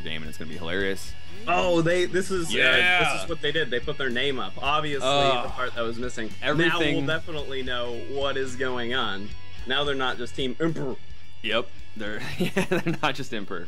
game, and it's gonna be hilarious. Oh, this is what they did. They put their name up. Obviously, the part that was missing. Everything. Now we'll definitely know what is going on. Now they're not just Team Impr. Yep, they're not just Impr.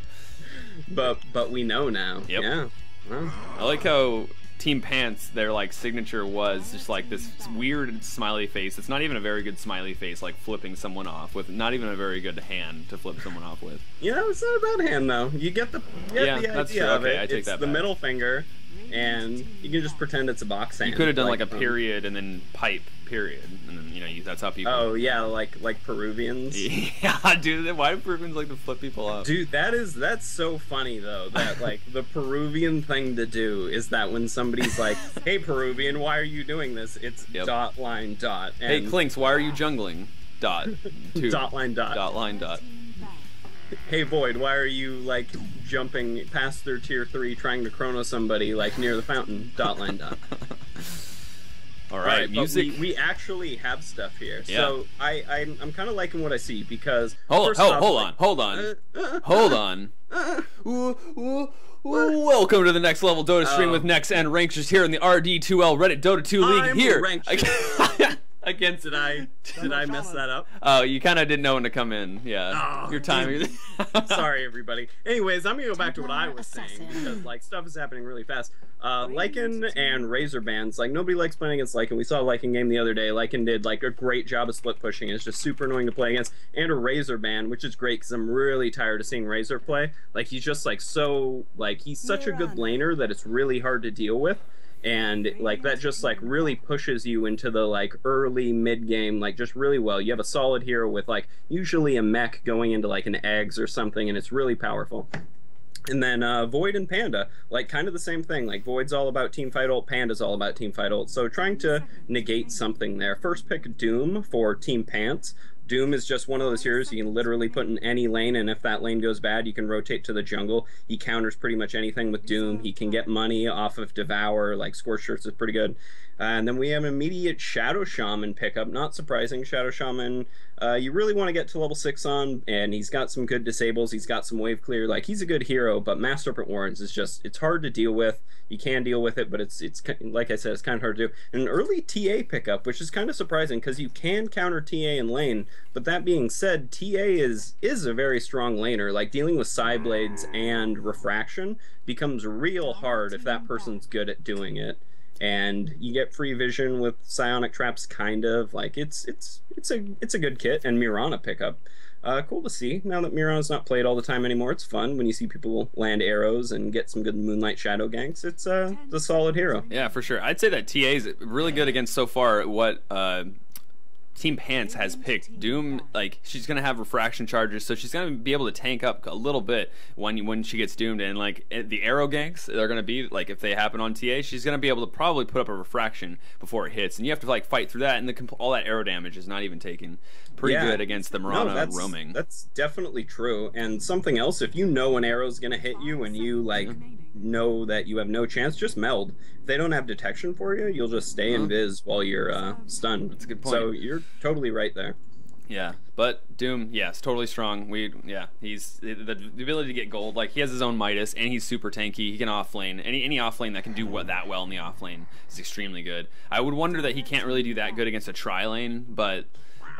But we know now. Yep. Yeah. Well. I like how Team Pants, their like signature was just like this weird smiley face. It's not even a very good smiley face, like flipping someone off with not even a very good hand to flip someone off with. Yeah, it's not a bad hand though. You get the idea that's true. of okay, it. I take it's that the back. middle finger, and you can just pretend it's a box hand. You could have done like a period and then pipe period, and then that's how people. Oh yeah, like Peruvians. Yeah, dude. Why do Peruvians like to flip people off? Dude, that's so funny though. That like the Peruvian thing to do is that when somebody's like, "Hey Peruvian, why are you doing this?" It's dot line dot. And hey Clinks, why are you jungling? Dot. Dot line dot. Dot line dot. Hey Void, why are you like jumping past their tier 3 trying to chrono somebody like near the fountain? Dot line dot. All right, music. We actually have stuff here, Yeah. so I'm kind of liking what I see because hold on. Welcome to the next level Dota stream with Nex and Ranksters here in the RD2L Reddit Dota 2 League here. Against Did I mess that up? Oh, you kind of didn't know when to come in. Yeah, Oh, your timing. Sorry, everybody. Anyways, I'm gonna go back to what I was saying because like stuff is happening really fast. Lycan and Razor bans, like nobody likes playing against Lycan. We saw a Lycan game the other day. Lycan did like a great job of split pushing. It's just super annoying to play against. And a Razor ban, which is great because I'm really tired of seeing Razor play. Like he's just like so like he's such a good laner that it's really hard to deal with. And like that just like really pushes you into the like early mid game like just really well. You have a solid hero with like usually a mech going into like an eggs or something, and it's really powerful. And then Void and Panda, like kind of the same thing. Like Void's all about teamfight ult, Panda's all about teamfight ult. So trying to negate something there. First pick Doom for Team Pants. Doom is just one of those heroes you can literally put in any lane, and if that lane goes bad, you can rotate to the jungle. He counters pretty much anything with Doom. He can get money off of Devour, like Scorched Shirts is pretty good. And then we have an immediate Shadow Shaman pickup. Not surprising, Shadow Shaman, you really want to get to level 6 on, and he's got some good disables. He's got some wave clear. Like, he's a good hero, but Mass Serpent Warrens is just, it's hard to deal with. You can deal with it, but it's like I said, it's kind of hard to do. And an early TA pickup, which is kind of surprising, because you can counter TA in lane, but that being said, TA is a very strong laner. Like, dealing with Psyblades and Refraction becomes real hard if that person's good at doing it. And you get free vision with psionic traps, kind of like it's a good kit. And Mirana pickup, cool to see. Now that Mirana's not played all the time anymore, it's fun when you see people land arrows and get some good Moonlight Shadow ganks. It's a solid hero. Yeah, for sure. I'd say that TA is really good against so far what Team Pants has picked. Doom, like, she's gonna have refraction charges, so she's gonna be able to tank up a little bit when she gets doomed. And like the arrow ganks, they're gonna be like, if they happen on TA, she's gonna be able to probably put up a refraction before it hits, and you have to like fight through that, and all that arrow damage is not even taken. Pretty good against the Mirana roaming. That's definitely true. And something else, if you know an arrow's gonna hit you and you like know that you have no chance, just meld. If they don't have detection for you, you'll just stay invis while you're stunned. That's a good point. So you're totally right there. Yeah, but Doom, yes, totally strong. He's the ability to get gold. Like, he has his own Midas, and he's super tanky. He can offlane. Any offlane that can do that well in the offlane is extremely good. I would wonder that he can't really do that good against a tri-lane, but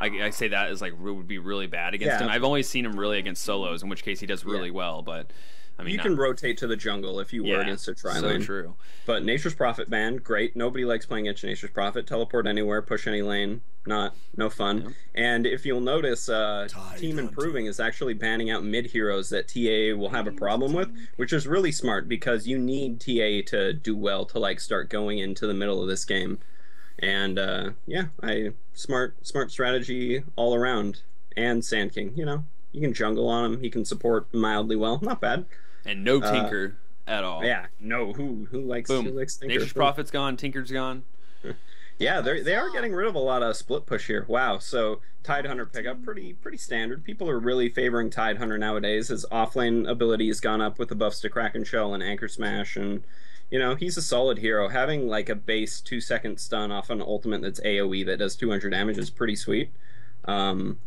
I say that as like would be really bad against him. I've only seen him really against solos, in which case he does really well, but I mean, you can rotate to the jungle if you were against a tri-lane. So true. But Nature's Prophet ban, great. Nobody likes playing against Nature's Prophet. Teleport anywhere, push any lane, no fun. Yeah. And if you'll notice, Team Improving is actually banning out mid heroes that TA will have a problem with, which is really smart because you need TA to do well to like start going into the middle of this game. And smart strategy all around. And Sand King, you can jungle on him. He can support mildly well. Not bad. And no Tinker at all. Yeah, no. Who likes Tinker? Nature's Prophet's gone. Tinker's gone. Yeah, they are getting rid of a lot of split push here. Wow. So Tidehunter pickup, pretty standard. People are really favoring Tidehunter nowadays. His offlane ability has gone up with the buffs to Kraken Shell and Anchor Smash, and he's a solid hero. Having like a base 2-second stun off an ultimate that's AoE that does 200 damage is pretty sweet.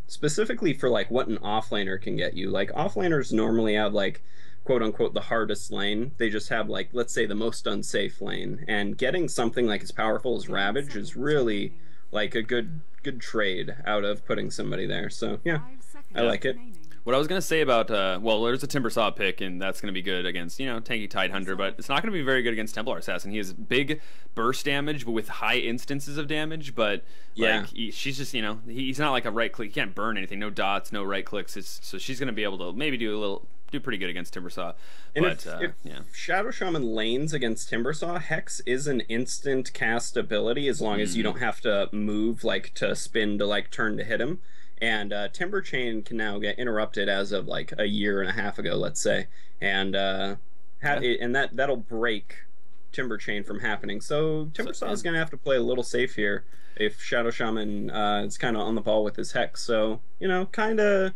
Specifically for like what an offlaner can get you. Like offlaners normally have like quote unquote the hardest lane. They just have like, let's say, the most unsafe lane, and getting something like as powerful as Ravage is really like a good trade out of putting somebody there. So yeah, I like it. What I was going to say about, well, there's a Timbersaw pick, and that's going to be good against, you know, tanky Tidehunter, but it's not going to be very good against Templar Assassin. He has big burst damage, but with high instances of damage, but, like, she's just, you know, he's not like a right-click. He can't burn anything. No dots, no right-clicks. So she's going to be able to maybe do pretty good against Timbersaw. And but, if Shadow Shaman lanes against Timbersaw, Hex is an instant cast ability as long as you don't have to move, like, to spin to, like, turn to hit him. And Timber Chain can now get interrupted as of like a year and a half ago, let's say, and that'll break Timber Chain from happening. So Timbersaw is going to have to play a little safe here if Shadow Shaman is kind of on the ball with his Hex. So, you know, kind of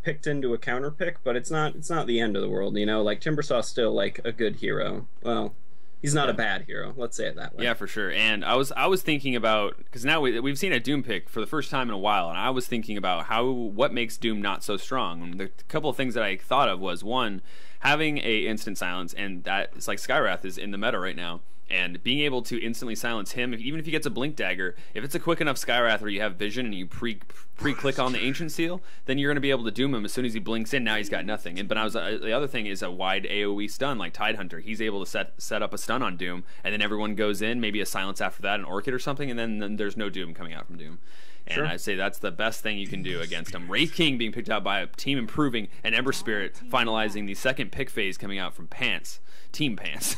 picked into a counter pick, but it's not the end of the world. You know, like Timbersaw's still like a good hero. Well, he's not a bad hero. Let's say it that way. Yeah, for sure. And I was thinking about, because now we've seen a Doom pick for the first time in a while, and I was thinking about what makes Doom not so strong. And the couple of things that I thought of was, one, having a instant silence, and that it's like Skywrath is in the meta right now. And being able to instantly silence him, even if he gets a Blink Dagger, if it's a quick enough Skywrath where you have vision and you pre-click on the Ancient Seal, then you're going to be able to doom him as soon as he blinks in. Now he's got nothing. And the other thing is a wide AoE stun like Tidehunter. He's able to set up a stun on Doom, and then everyone goes in, maybe a silence after that, an Orchid or something, and then there's no Doom coming out from Doom. And sure. I'd say that's the best thing you can do against him. Wraith King being picked out by a team improving, and Ember Spirit finalizing the second pick phase coming out from Pants. Team Pants.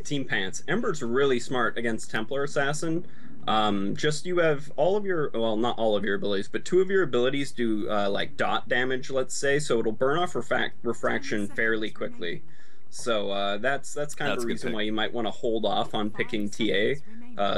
Team Pants. Ember's really smart against Templar Assassin. Just you have all of your, well, not all of your abilities, but two of your abilities do like dot damage, let's say, so it'll burn off refraction fairly quickly. So that's kind of a reason why you might want to hold off on picking TA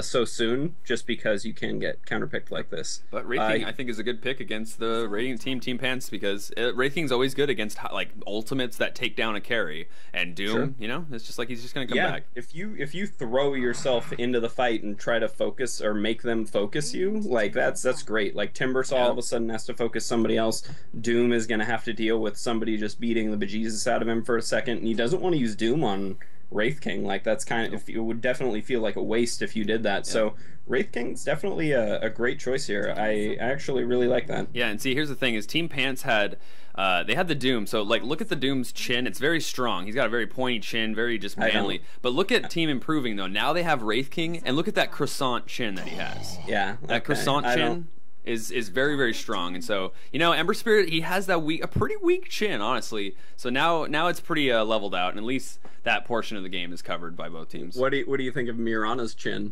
so soon, just because you can get counterpicked like this. But Wraith King, I think, is a good pick against the Radiant Team Pants, because Wraith King's always good against like ultimates that take down a carry, and Doom, you know, it's just like he's just going to come back. If you throw yourself into the fight and try to focus or make them focus you, like that's great. Like Timbersaw all of a sudden has to focus somebody else. Doom is going to have to deal with somebody just beating the bejesus out of him for a second, and he doesn't want to use Doom on Wraith King. Like that's kind of, it would definitely feel like a waste if you did that. So Wraith King's definitely a great choice here. I actually really like that. Yeah, and see, here's the thing: is Team Pants had they had the Doom. So like, look at the Doom's chin; it's very strong. He's got a very pointy chin, very just manly. But look at Team Improving though. Now they have Wraith King, and look at that croissant chin that he has. Yeah, that croissant chin is very, very strong. And so, you know, Ember Spirit, he has that a pretty weak chin, honestly. So now it's pretty leveled out, and at least that portion of the game is covered by both teams. What do you think of Mirana's chin?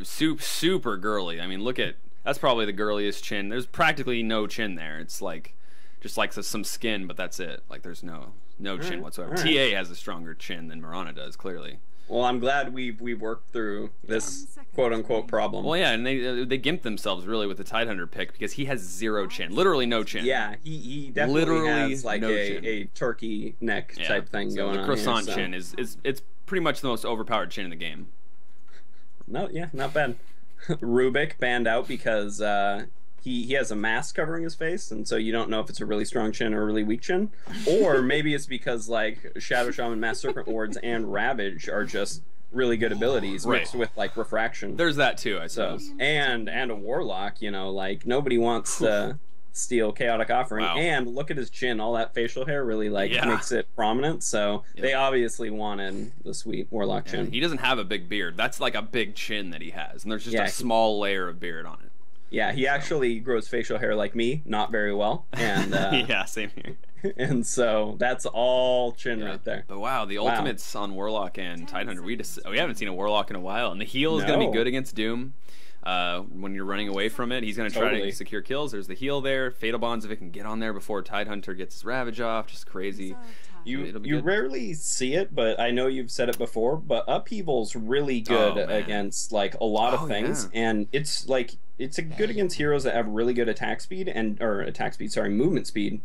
Super girly. I mean, that's probably the girliest chin. There's practically no chin there. It's like just like some skin, but that's it. Like there's no chin whatsoever. TA has a stronger chin than Mirana does, clearly. Well, I'm glad we've worked through this quote-unquote problem. Well, yeah, and they gimped themselves really with the Tidehunter pick, because he has zero chin, literally no chin. Yeah, he definitely has like a turkey neck type thing going on. The croissant here, chin is it's pretty much the most overpowered chin in the game. No, yeah, not bad. Rubik banned out because he has a mask covering his face, and so you don't know if it's a really strong chin or a really weak chin. Or maybe it's because like Shadow Shaman, Mass Serpent Wards, and Ravage are just really good abilities mixed with like refraction. There's that too, I suppose. And a Warlock, you know, like nobody wants to steal Chaotic Offering. And look at his chin; all that facial hair really like makes it prominent. So they obviously wanted the sweet Warlock chin. He doesn't have a big beard. That's like a big chin that he has, and there's just a small layer of beard on it. Yeah, he actually grows facial hair like me, not very well. And yeah, same here. And so that's all chin right there. But wow, the ultimates on Warlock and Tidehunter, we haven't seen a Warlock in a while, and the heal is going to be good against Doom. When you're running away from it, he's going to try to secure kills. There's the heal there. Fatal Bonds, if it can get on there before Tidehunter gets his Ravage off, just crazy. You rarely see it, but I know you've said it before, but Upheaval's really good against like a lot of things, and it's like it's good against heroes that have really good movement speed.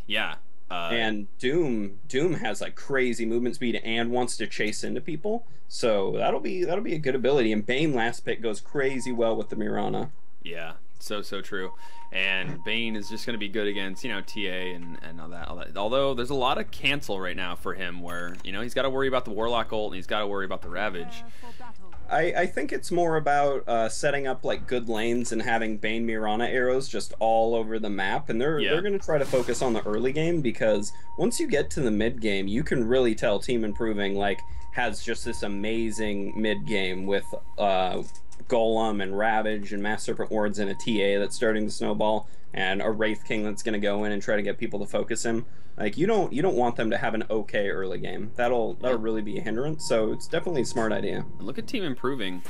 Yeah. And Doom has like crazy movement speed and wants to chase into people, so that'll be a good ability. And Bane last pick goes crazy well with the Mirana. Yeah, So true. And Bane is just going to be good against, you know, TA and all that. Although there's a lot of cancel right now for him where, you know, he's got to worry about the Warlock ult and he's got to worry about the Ravage. I think it's more about setting up like good lanes and having Bane Mirana arrows just all over the map, and they're going to try to focus on the early game, because once you get to the mid game, you can really tell Team Improving like has just this amazing mid game with Golem and Ravage and Mass Serpent Wards and a TA that's starting to snowball, and a Wraith King that's going to go in and try to get people to focus him. Like you don't want them to have an okay early game. That'll really be a hindrance. So it's definitely a smart idea. Look at Team Improving.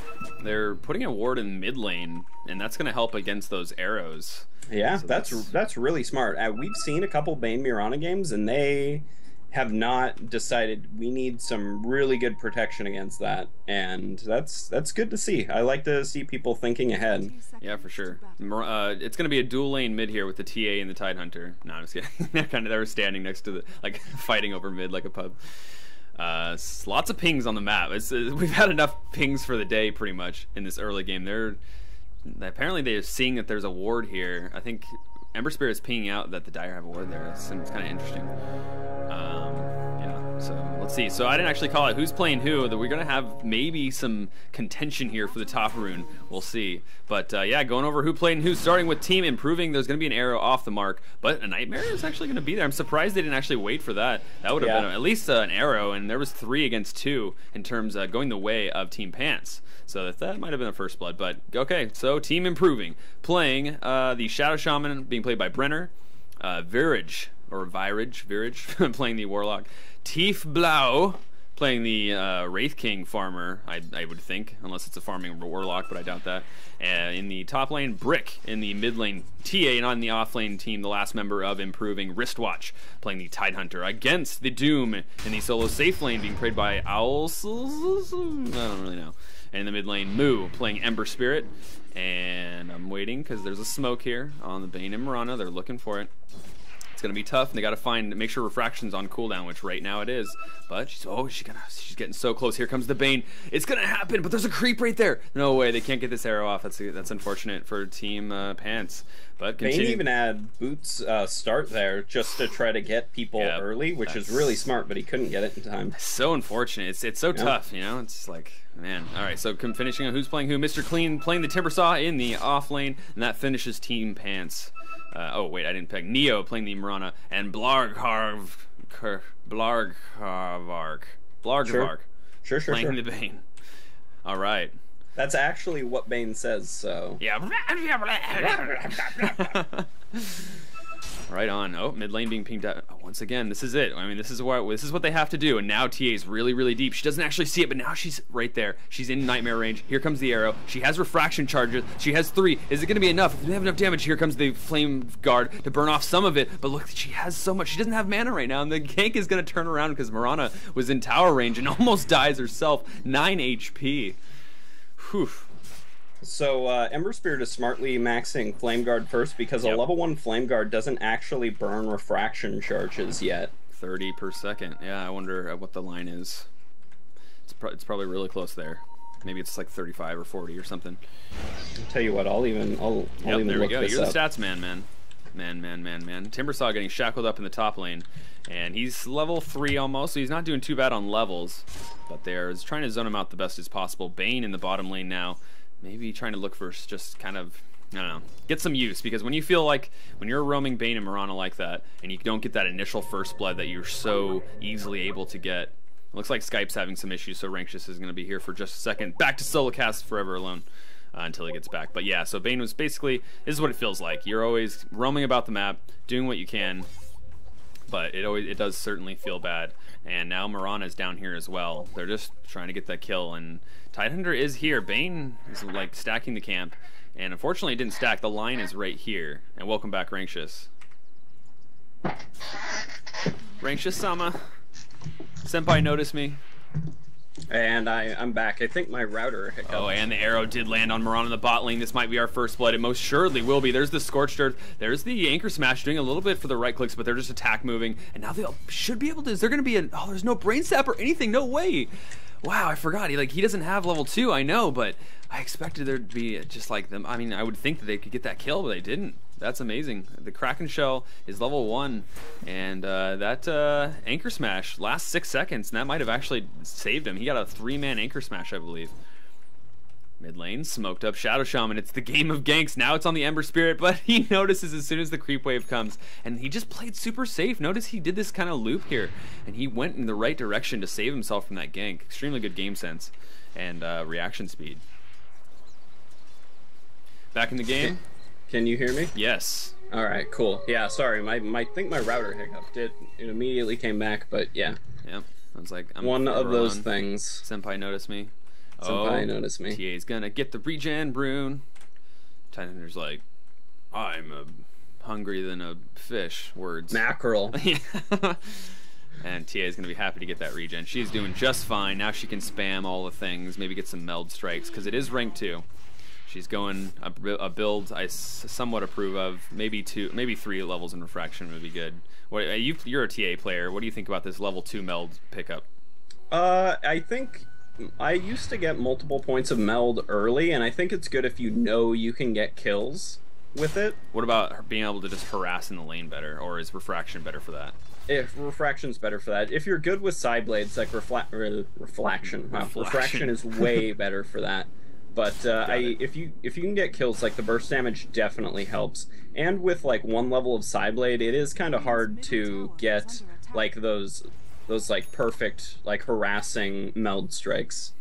They're putting a ward in mid lane, and that's going to help against those arrows. Yeah, so that's really smart. We've seen a couple Bane Mirana games, and they have not decided we need some really good protection against that, and that's good to see. I like to see people thinking ahead. Yeah, for sure. It's going to be a dual lane mid here with the TA and the Tidehunter. No, I'm just kidding. They were standing next to the, like, fighting over mid like a pub. Lots of pings on the map. We've had enough pings for the day pretty much in this early game. Apparently they're seeing that there's a ward here. I think Ember Spirit is pinging out that the Dire have a ward there. It's kind of interesting. Yeah, so let's see. So I didn't actually call it who's playing who. We're going to have maybe some contention here for the top rune. We'll see. But yeah, going over who played and who, starting with Team Improving. There's going to be an arrow off the mark, but a Nightmare is actually going to be there. I'm surprised they didn't actually wait for that. That would have been at least an arrow, and there was 3 against 2 in terms of going the way of Team Pants. So that might have been a first blood, but okay. So Team Improving playing the Shadow Shaman, being played by Brenner, Virage playing the Warlock, Tief Blau playing the Wraith King farmer, I would think, unless it's a farming Warlock, but I doubt that. In the top lane, Brick. In the mid lane, TA. And on the off lane team, the last member of Improving, Wristwatch, playing the Tidehunter against the Doom in the solo safe lane, being played by Owls. I don't really know. And in the mid lane, Moo playing Ember Spirit. And I'm waiting because there's a smoke here on the Bane and Mirana. They're looking for it. It's gonna be tough, and they gotta make sure Refraction's on cooldown, which right now it is. But she's getting so close. Here comes the Bane. It's gonna happen, but there's a creep right there. No way, they can't get this arrow off. That's unfortunate for Team Pants. But Bane even had Boots start there just to try to get people early, which is really smart, but he couldn't get it in time. So unfortunate. It's so tough, you know. It's like, man. All right, so finishing on who's playing who. Mr. Clean playing the Timbersaw in the off lane, and that finishes Team Pants. Oh wait, I didn't pick. Neo playing the Mirana, and Blargharvark playing the Bane. All right. That's actually what Bane says, so. Yeah. Right on. Oh, mid lane being pinged out. Oh, once again, this is it. I mean, this is what they have to do. And now TA's really deep. She doesn't actually see it, but now she's right there. She's in Nightmare range. Here comes the arrow. She has refraction charges. She has 3. Is it going to be enough? If we don't have enough damage, here comes the Flame Guard to burn off some of it. But look, she has so much. She doesn't have mana right now, and the gank is going to turn around because Mirana was in tower range and almost dies herself. 9 HP. Whew. So Ember Spirit is smartly maxing Flame Guard first, because a level 1 Flame Guard doesn't actually burn refraction charges yet. 30 per second. Yeah, I wonder what the line is. It's probably really close there. Maybe it's like 35 or 40 or something. I'll tell you what, I'll even there we look go. this You're up. the stats man. Timbersaw getting shackled up in the top lane, and he's level 3 almost, so he's not doing too bad on levels, but they're trying to zone him out the best as possible. Bane in the bottom lane now, maybe trying to look for just kind of, I don't know, get some use, because when you feel like, when you're roaming Bane and Mirana like that, and you don't get that initial first blood that you're so easily able to get. It looks like Skype's having some issues, so Ranxious is going to be here for just a second. Back to solo cast Forever Alone. Until he gets back. But yeah, so Bane was basically, this is what it feels like. You're always roaming about the map, doing what you can, but it does certainly feel bad. And now Mirana's down here as well. They're just trying to get that kill, and Tidehunter is here. Bane is like stacking the camp, and unfortunately it didn't stack. The line is right here. And welcome back, Ranxious. Ranxious-sama. Senpai noticed me. And I'm back. I think my router hiccuped. Oh, and the arrow did land on Mirana in the bot lane. This might be our first blood. It most surely will be. There's the Scorched Earth. There's the Anchor Smash doing a little bit for the right clicks, but they're just attack moving. And now they should be able to. Is there going to be a... Oh, there's no Brain Sap or anything. No way. Wow, I forgot. He doesn't have level 2, I know, but I expected there to be just like them. I mean, I would think that they could get that kill, but they didn't. That's amazing. The Kraken Shell is level 1, and that Anchor Smash, last 6 seconds, and that might have actually saved him. He got a 3-man Anchor Smash, I believe. Mid lane, smoked up Shadow Shaman. It's the game of ganks. Now it's on the Ember Spirit, but he notices as soon as the creep wave comes, and he just played super safe. Notice he did this kind of loop here, and he went in the right direction to save himself from that gank. Extremely good game sense and reaction speed. Back in the game. Can you hear me? Yes. All right, cool. Yeah, sorry. I think my router hiccuped. It immediately came back, but yeah. Yep. I was like, I'm one of those things. Senpai noticed me. Senpai noticed me. TA's gonna get the regen Brune. Tidehunter's like, I'm hungry than a fish. Words. Mackerel. Yeah. And TA's gonna be happy to get that regen. She's doing just fine. Now she can spam all the things. Maybe get some meld strikes because it is rank 2. She's going a build I somewhat approve of. Maybe 2, maybe 3 levels in refraction would be good. What you're a TA player. What do you think about this level 2 meld pickup? I think I used to get multiple points of meld early, and I think it's good if you know you can get kills with it. What about her being able to just harass in the lane better, or is refraction better for that? If refraction's better for that. If you're good with side blades, like reflection. Wow, refraction is way better for that. But if you can get kills, like the burst damage definitely helps. And with like 1 level of side blade, it is kind of hard to get like those like perfect like harassing meld strikes.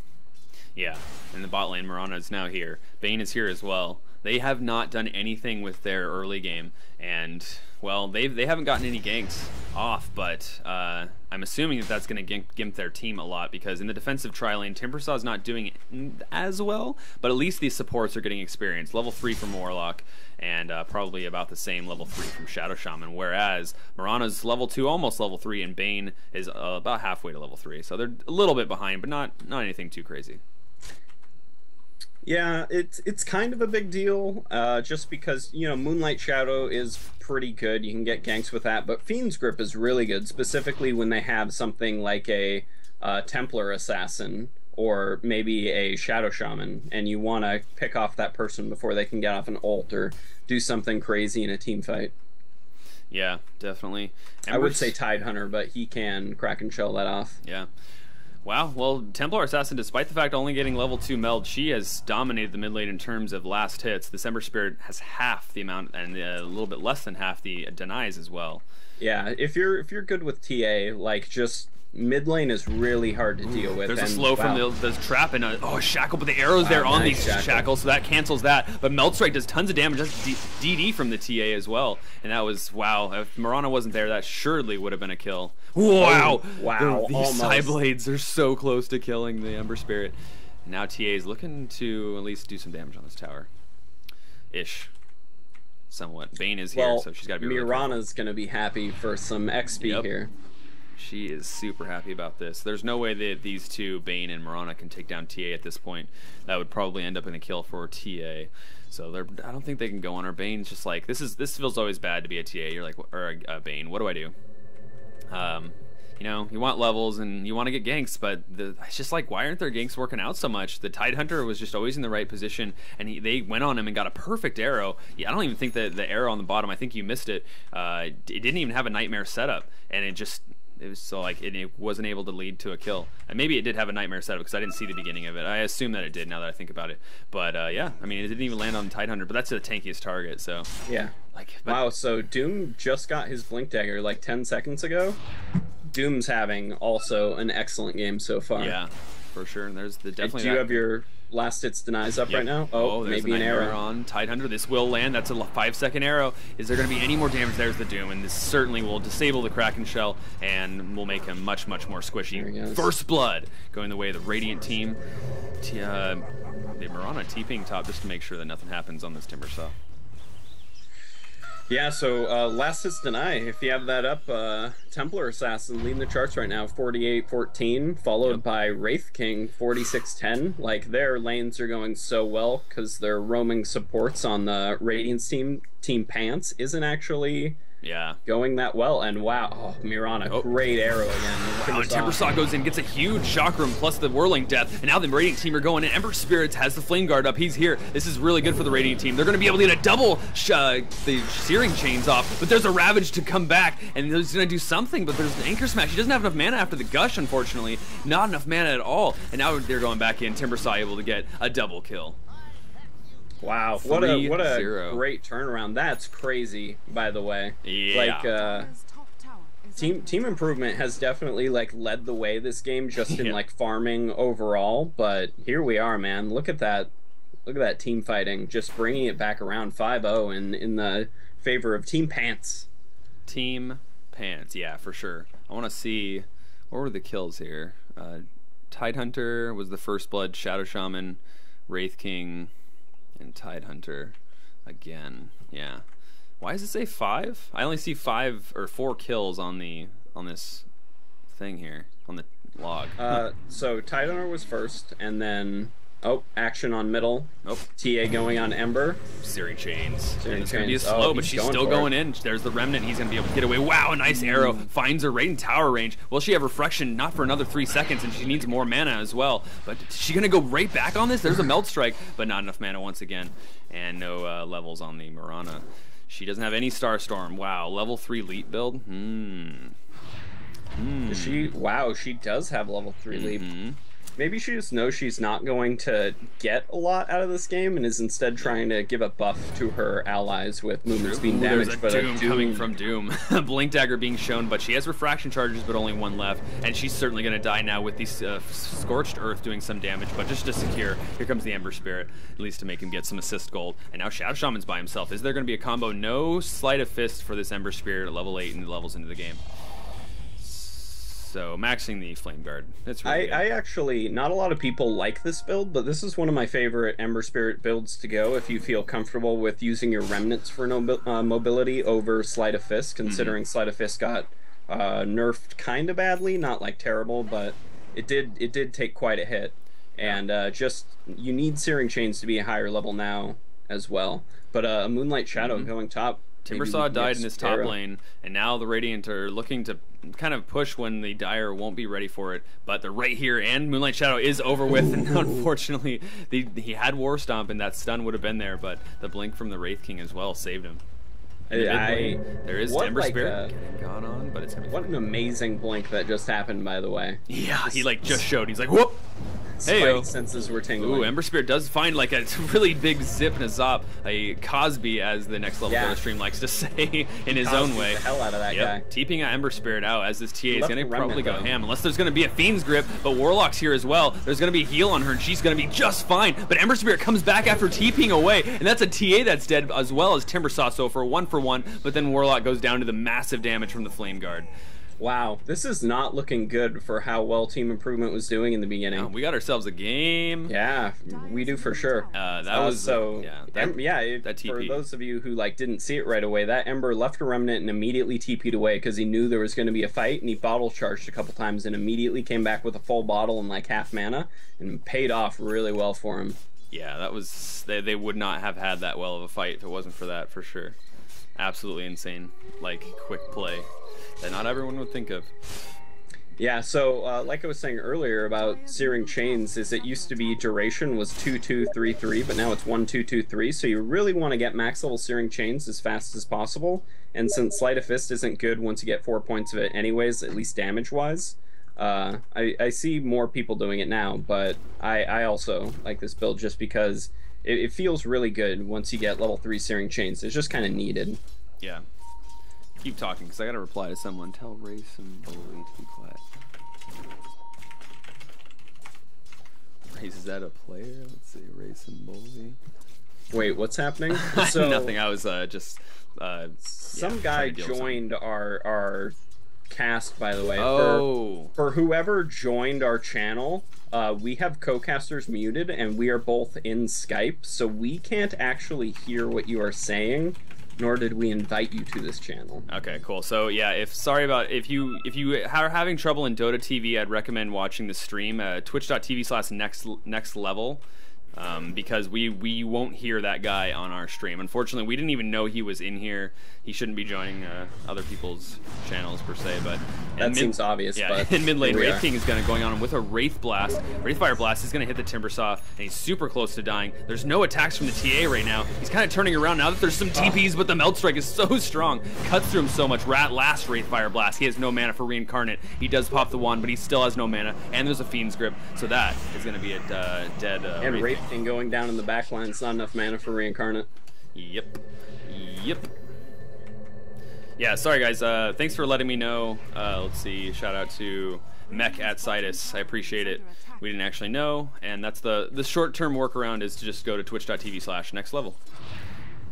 Yeah, and the bot lane Mirana is now here. Bane is here as well. They have not done anything with their early game, and well, they haven't gotten any ganks off, but I'm assuming that that's going to gimp their team a lot, because in the defensive tri lane, Timbersaw is not doing it as well, but at least these supports are getting experience. Level 3 from Warlock, and probably about the same level 3 from Shadow Shaman, whereas Mirana's level 2, almost level 3, and Bane is about halfway to level 3, so they're a little bit behind, but not anything too crazy. Yeah, it's kind of a big deal, just because, you know, Moonlight Shadow is pretty good. You can get ganks with that, but Fiend's Grip is really good, specifically when they have something like a Templar Assassin or maybe a Shadow Shaman, and you want to pick off that person before they can get off an ult or do something crazy in a team fight. Yeah, definitely. I would say Tidehunter, but he can Kraken Shell that off. Yeah. Wow, well, Templar Assassin, despite the fact only getting level 2 meld, she has dominated the mid lane in terms of last hits. The Ember Spirit has half the amount, and a little bit less than half the denies as well. Yeah, if you're good with TA, like, just mid lane is really hard to deal with. There's a slow from the trap and a shackle, but the arrow's there on these shackles, so that cancels that. But Meld Strike does tons of damage, just DD from the TA as well. And that was, wow, if Mirana wasn't there, that surely would have been a kill. Wow! Oh, wow, these side blades are so close to killing the Ember Spirit. Now TA is looking to at least do some damage on this tower. Ish. Somewhat. Bane is here, so she's got to be Mirana's going to be happy for some XP here. She is super happy about this. There's no way that these two, Bane and Mirana, can take down TA at this point. That would probably end up in a kill for TA. So I don't think they can go on her. Bane's just like, this feels always bad to be a TA. You're like, or a Bane, what do I do? You know, you want levels and you want to get ganks, but it's just like, why aren't their ganks working out so much? The Tidehunter was just always in the right position, and they went on him and got a perfect arrow. Yeah, I don't even think that the arrow on the bottom, I think you missed it. It didn't even have a Nightmare setup, and it was so like it wasn't able to lead to a kill. And maybe it did have a Nightmare setup because I didn't see the beginning of it. I assume that it did now that I think about it. But yeah, I mean, it didn't even land on the Tidehunter, but that's the tankiest target. So yeah, wow. So Doom just got his Blink Dagger like 10 seconds ago. Doom's having also an excellent game so far. Yeah, for sure. And there's definitely. Do you have your last hits denies up right now? Oh, maybe an arrow on Tidehunter. This will land. That's a 5-second arrow. Is there going to be any more damage? There's the Doom, and this certainly will disable the Kraken Shell and will make him much more squishy. First blood going the way of the Radiant team. The Mirana TPing top just to make sure that nothing happens on this Timbersaw. Yeah, so last is Deny. If you have that up, Templar Assassin leading the charts right now, 48-14, followed by Wraith King, 46-10. Like, their lanes are going so well because their roaming supports on the Radiance team, Team Pants, isn't actually going that well. And wow, oh, Mirana, great arrow again. Wow, and Timbersaw goes in, gets a huge shock room plus the Whirling Death, and now the Radiant team are going in. Ember Spirits has the Flame Guard up, he's here. This is really good for the Radiant team. They're going to be able to get a double the Searing Chains off, but there's a Ravage to come back, and he's going to do something, but there's an Anchor Smash. He doesn't have enough mana after the Gush, unfortunately. Not enough mana at all, and now they're going back in. Timbersaw able to get a double kill. Wow, what a great turnaround. That's crazy, by the way. Yeah. Like, Team Improvement has definitely, like, led the way this game just in, like, farming overall, but here we are, man. Look at that. Look at that team fighting, just bringing it back around 5-0 in the favor of Team Pants. Team Pants, yeah, for sure. I want to see, what were the kills here? Tidehunter was the first blood, Shadow Shaman, Wraith King, and Tidehunter again. Yeah. Why does it say 5? I only see 5 or 4 kills on this thing here on the log. So Tidehunter was first, and then action on middle. TA going on Ember. Searing Chains. It's going to be slow, but she's still going in. There's the Remnant. He's going to be able to get away. Wow, a nice arrow. Finds her right in tower range. Will she have Reflection? Not for another 3 seconds, and she needs more mana as well. But is she going to go right back on this? There's a Melt Strike, but not enough mana once again. And no levels on the Mirana. She doesn't have any Starstorm. Wow, level 3 Leap build. Wow, she does have level 3 Leap. Maybe she just knows she's not going to get a lot out of this game and is instead trying to give a buff to her allies with movement speed and damage. There's a Doom coming from Doom. Blink Dagger being shown, but she has Refraction charges, but only 1 left. And she's certainly going to die now with these Scorched Earth doing some damage, but just to secure, here comes the Ember Spirit, at least to make him get some assist gold. And now Shadow Shaman's by himself. Is there going to be a combo? No Sleight of Fist for this Ember Spirit at level 8 and levels into the game. So maxing the Flame Guard. That's really good. I actually, not a lot of people like this build, but this is one of my favorite Ember Spirit builds to go if you feel comfortable with using your Remnants for mobility over Sleight of Fist, considering Sleight of Fist got nerfed kind of badly, not like terrible, but it did take quite a hit. And just, you need Searing Chains to be a higher level now as well. But a Moonlight Shadow going top. Timbersaw died in this top lane, and now the Radiant are looking to kind of push when the Dire won't be ready for it. But they're right here, and Moonlight Shadow is over with, and unfortunately, he had War Stomp, and that stun would have been there, but the Blink from the Wraith King as well saved him. There is Ember Spirit getting gone on, but it's gonna be What an amazing blink that just happened, by the way. Yeah, he like just showed. He's like, whoop! Hey, senses were tingling. Ooh, Ember Spirit does find like a really big zip and a zop, a Cosby, as the next level player stream likes to say in his own way. The hell out of that guy. TPing an Ember Spirit out as this TA is going to probably go ham, unless there's going to be a Fiend's Grip, but Warlock's here as well. There's going to be a heal on her, and she's going to be just fine. But Ember Spirit comes back after TPing away, and that's a TA that's dead as well as Timbersaw, so for 1-for-1, but then Warlock goes down to the massive damage from the Flame Guard. Wow, this is not looking good for how well Team Improvement was doing in the beginning. We got ourselves a game. Yeah, we do for sure. That was so. That TP. For those of you who like didn't see it right away, that Ember left a Remnant and immediately TP'd away because he knew there was going to be a fight, and he bottle charged a couple times and immediately came back with a full bottle and like half mana, and paid off really well for him. Yeah, that was they would not have had that well of a fight if it wasn't for that, for sure. Absolutely insane, like quick play that not everyone would think of. Yeah, so like I was saying earlier about Searing Chains, is it used to be duration was 2-2-3-3, but now it's 1-2-2-3, so you really want to get max level Searing Chains as fast as possible, and since Sleight of Fist isn't good once you get 4 points of it anyways, at least damage-wise, I see more people doing it now, but I also like this build just because it feels really good once you get level 3 Searing Chains. It's just kind of needed. Yeah. Keep talking, because I gotta reply to someone. Tell Race and Bully to be quiet. Race, is that a player? Let's see, Race and Bully. Wait, what's happening? So, nothing, I was just... some guy joined our cast, by the way. Oh. For whoever joined our channel, we have co-casters muted, and we are both in Skype, so we can't actually hear what you are saying nor did we invite you to this channel. Okay, cool. So yeah, if you are having trouble in Dota TV, I'd recommend watching the stream, twitch.tv/next level. Because we won't hear that guy on our stream. Unfortunately, we didn't even know he was in here. He shouldn't be joining other people's channels per se, but that seems obvious. Yeah, but in mid lane, Wraith King is going on with a Wraith Blast. Wraith Fire Blast is going to hit the Timbersaw, and he's super close to dying. There's no attacks from the TA right now. He's kind of turning around now that there's some TPs, but the Melt Strike is so strong. Cuts through him so much. Last Wraith Fire Blast. He has no mana for Reincarnate. He does pop the wand, but he still has no mana, and there's a Fiend's Grip, so that is going to be a dead and Wraith King going down in the back line. It's not enough mana for Reincarnate. Yep. Yeah, sorry guys. Thanks for letting me know. Let's see. Shout out to Mech at Citus. I appreciate it. We didn't actually know, and that's the short-term workaround is to just go to twitch.tv/nextlevel.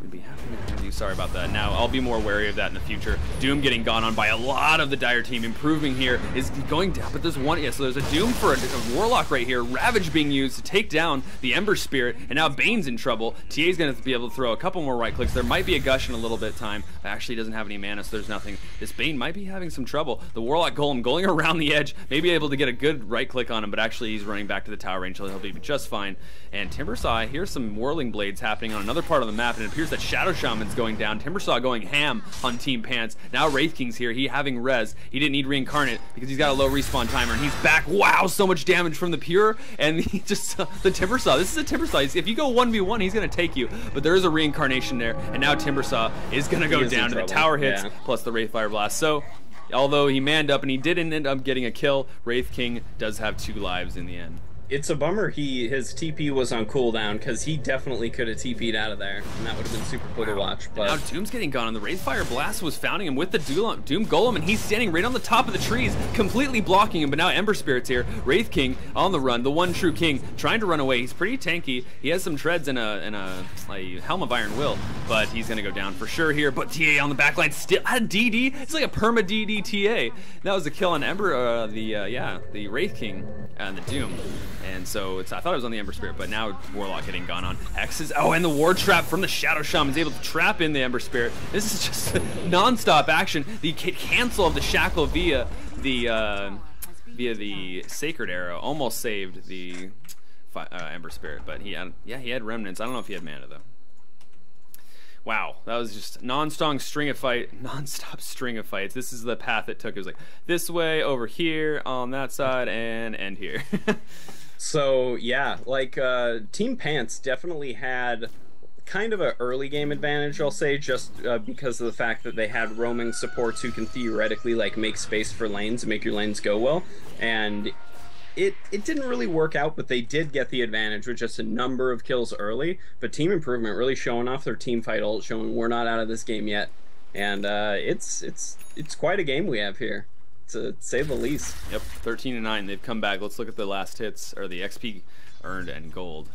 We'd be happy to have you. Sorry about that. Now, I'll be more wary of that in the future. Doom getting gone on by a lot of the Dire team. Improving here is going down, but there's one. Yeah, so there's a Doom for a Warlock right here. Ravage being used to take down the Ember Spirit, and now Bane's in trouble. TA's going to be able to throw a couple more right clicks. There might be a Gush in a little bit of time. Actually, doesn't have any mana, so there's nothing. This Bane might be having some trouble. The Warlock Golem going around the edge, maybe able to get a good right click on him, but actually he's running back to the tower range, so he'll be just fine. And Timbersaw, here's some Whirling Blades happening on another part of the map, and it appears that Shadow Shaman's going down. Timbersaw going ham on Team Pants. Now Wraith King's here. He having res. He didn't need Reincarnate because he's got a low respawn timer, and he's back. Wow, so much damage from the Pure, and he just the Timbersaw. This is a Timbersaw. If you go 1v1, he's gonna take you. But there is a Reincarnation there, and now Timbersaw is gonna go down to the tower hits plus the Wraith Fire Blast. So, although he manned up and he did end up getting a kill, Wraith King does have 2 lives in the end. It's a bummer his TP was on cooldown, because he definitely could have TP'd out of there, and that would have been super cool to watch. But now Doom's getting gone, and the Wraith Fire Blast was founding him with the Doom Golem, and he's standing right on the top of the trees, completely blocking him. But now Ember Spirit's here. Wraith King on the run, the one true king, trying to run away. He's pretty tanky. He has some treads and a Helm of Iron Will, but he's gonna go down for sure here. But TA on the backline still had DD. It's like a perma DD TA. That was a kill on Ember, the Wraith King and the Doom. And so I thought it was on the Ember Spirit, but now Warlock getting gone on. X's. Oh, and the Ward Trap from the Shadow Shaman is able to trap in the Ember Spirit. This is just non-stop action. The cancel of the Shackle via the Sacred Arrow almost saved the Ember Spirit, but he had Remnants. I don't know if he had mana though. Wow, that was just non-stop string of fights. This is the path it took. It was like this way, over here, on that side, and end here. So yeah, like Team Pants definitely had kind of an early game advantage, I'll say, just because of the fact that they had roaming supports who can theoretically like make space for lanes and make your lanes go well, and it didn't really work out, but they did get the advantage with just a number of kills early. But Team Improvement really showing off their team fight ult, showing we're not out of this game yet, and it's quite a game we have here, to say the least. Yep, 13-9. They've come back. Let's look at the last hits, or the XP earned and gold.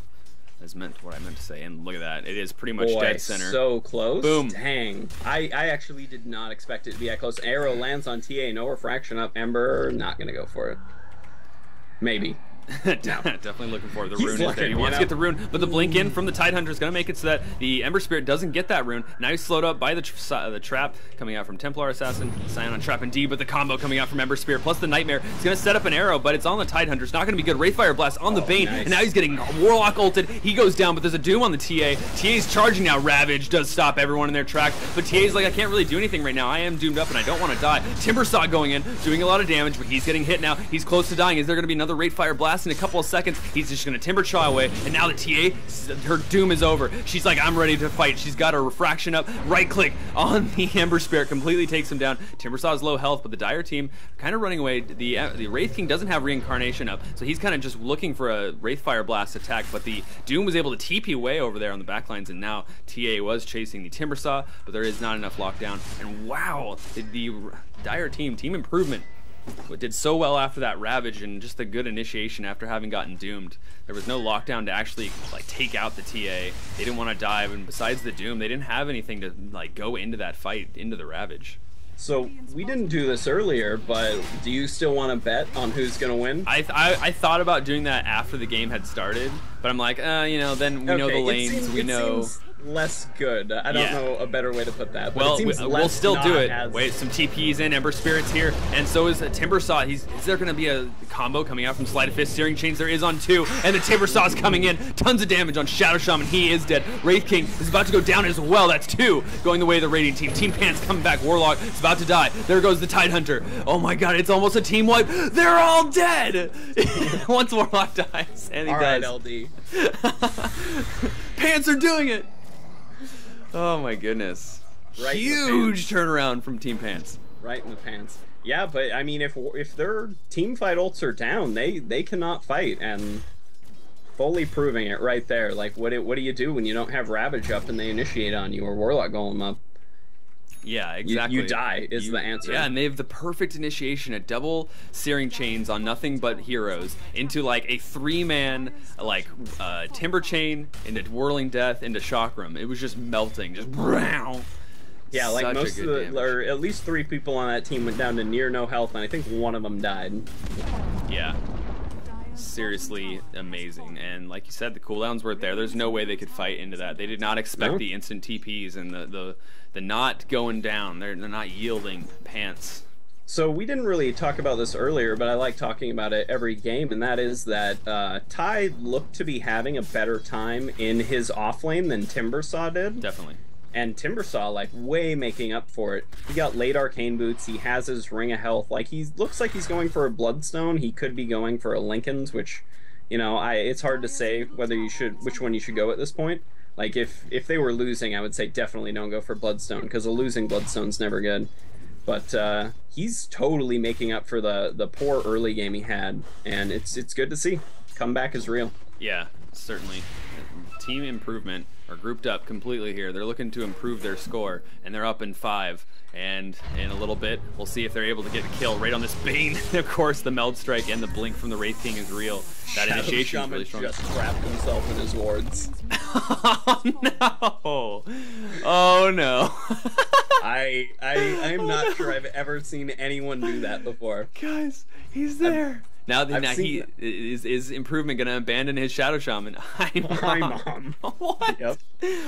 Is meant what I meant to say, and look at that. It is pretty much dead center. So close. Boom. Dang. I actually did not expect it to be that close. Arrow lands on TA, no refraction up. Ember not gonna go for it. Maybe. Definitely looking for the rune. Is there. He wants to get the rune, but the blink in from the Tidehunter is going to make it so that the Ember Spirit doesn't get that rune. Now he's slowed up by the trap coming out from Templar Assassin, Scion Trap and D, but the combo coming out from Ember Spirit plus the Nightmare. He's going to set up an arrow, but it's on the Tidehunter. It's not going to be good. Wraithfire Blast on the Bane, nice. And now he's getting Warlock ulted. He goes down, but there's a Doom on the TA. TA's charging now. Ravage does stop everyone in their tracks, but TA's like, I can't really do anything right now. I am doomed up and I don't want to die. Timbersaw going in, doing a lot of damage, but he's getting hit now. He's close to dying. Is there going to be another Wraithfire Blast in a couple of seconds? He's just gonna Timber Chaw away, and now the TA, her doom is over. She's like, I'm ready to fight. She's got her refraction up, right click on the Ember Spirit, completely takes him down. Timbersaw's low health, but the Dire team kind of running away. The Wraith King doesn't have Reincarnation up, so he's kind of just looking for a Wraithfire Blast attack, but the Doom was able to TP away over there on the backlines, and now TA was chasing the Timbersaw, but there is not enough lockdown. And wow, the Dire team Improvement, did so well after that Ravage and just a good initiation after having gotten doomed. There was no lockdown to actually like take out the TA. They didn't want to dive, and besides the Doom, they didn't have anything to like go into that fight, into the Ravage. So we didn't do this earlier, but do you still want to bet on who's gonna win? I thought about doing that after the game had started, but I'm like, you know, then we know the lanes, we know. less good. I don't know a better way to put that. But Well, it seems we'll still do it. as... Wait, some TPs in, Ember Spirit's here, and so is Timbersaw. Is there going to be a combo coming out from Sleight of Fist? Searing Chains there is on 2, and the Timbersaw's coming in. Tons of damage on Shadow Shaman. He is dead. Wraith King is about to go down as well. That's 2 going the way of the Radiant team. Team Pants coming back. Warlock is about to die. There goes the Tidehunter. Oh my god, it's almost a team wipe. They're all dead! Once Warlock dies, and he All does. right, LD. Pants are doing it! Oh my goodness. Right Huge turnaround from Team Pants. Right in the pants. Yeah, but I mean, if their team fight ults are down, they cannot fight, and fully proving it right there. Like, what do you do when you don't have Ravage up and they initiate on you, or Warlock Golem up? Yeah, exactly. You die is the answer. Yeah, and they have the perfect initiation, a double Searing Chains on nothing but heroes into like a 3-man like Timber Chain into Whirling Death into Chakram. It was just melting, just brown. Yeah, like most of the, or at least 3 people on that team went down to near no health, and I think one of them died. Yeah. Seriously amazing, and like you said, the cooldowns weren't there. There's no way they could fight into that. They did not expect the instant TPs and the not going down. They're not yielding Pants. So we didn't really talk about this earlier, but I like talking about it every game, and that is that Ty looked to be having a better time in his off lane than Timbersaw did. Definitely. And Timbersaw, like, way making up for it. He got late arcane boots, he has his ring of health, like, he looks like he's going for a Bloodstone. He could be going for a Linken's, which, you know, it's hard to say whether you should, which one you should go at this point. Like, if they were losing, I would say definitely don't go for Bloodstone, because a losing Bloodstone's never good. But he's totally making up for the poor early game he had, and it's good to see. Comeback is real. Yeah, certainly. Team improvement are grouped up completely here. They're looking to improve their score, and they're up in 5. And in a little bit, we'll see if they're able to get a kill right on this Bane. Of course, the Meld Strike and the Blink from the Wraith King is real. That initiation is really strong. Just trapped himself in his wards. Oh no! Oh no! I'm not sure I've ever seen anyone do that before. Guys, he's there. Now he is improvement going to abandon his Shadow Shaman? Hi, Mom. What? Yep.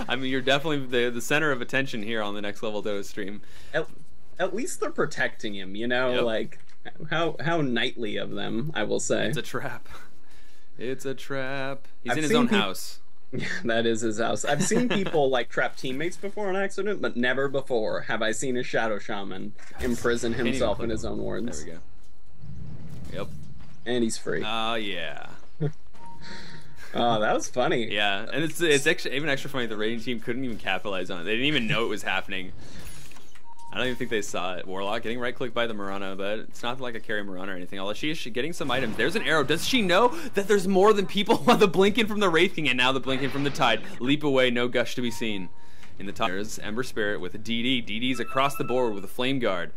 I mean, you're definitely the center of attention here on the Next Level Dota stream. At least they're protecting him, you know? Like, how knightly of them, I will say. It's a trap. It's a trap. He's in his own house. Yeah, that is his house. I've seen people like trap teammates before on accident, but never before have I seen a Shadow Shaman imprison himself in his own wards. There we go. Yep. And he's free. Oh, yeah. Oh, that was funny. Yeah, and it's actually even extra funny the Radiant team couldn't even capitalize on it. They didn't even know it was happening. I don't even think they saw it. Warlock getting right-clicked by the Mirana, but it's not like a carry Mirana or anything. Although she is getting some items. There's an arrow. Does she know that there's more than people on the blinking from the Wraith King and now the blinking from the Tide? Leap away, no gush to be seen. In the top, there's Ember Spirit with a DD. DD's across the board with a Flame Guard.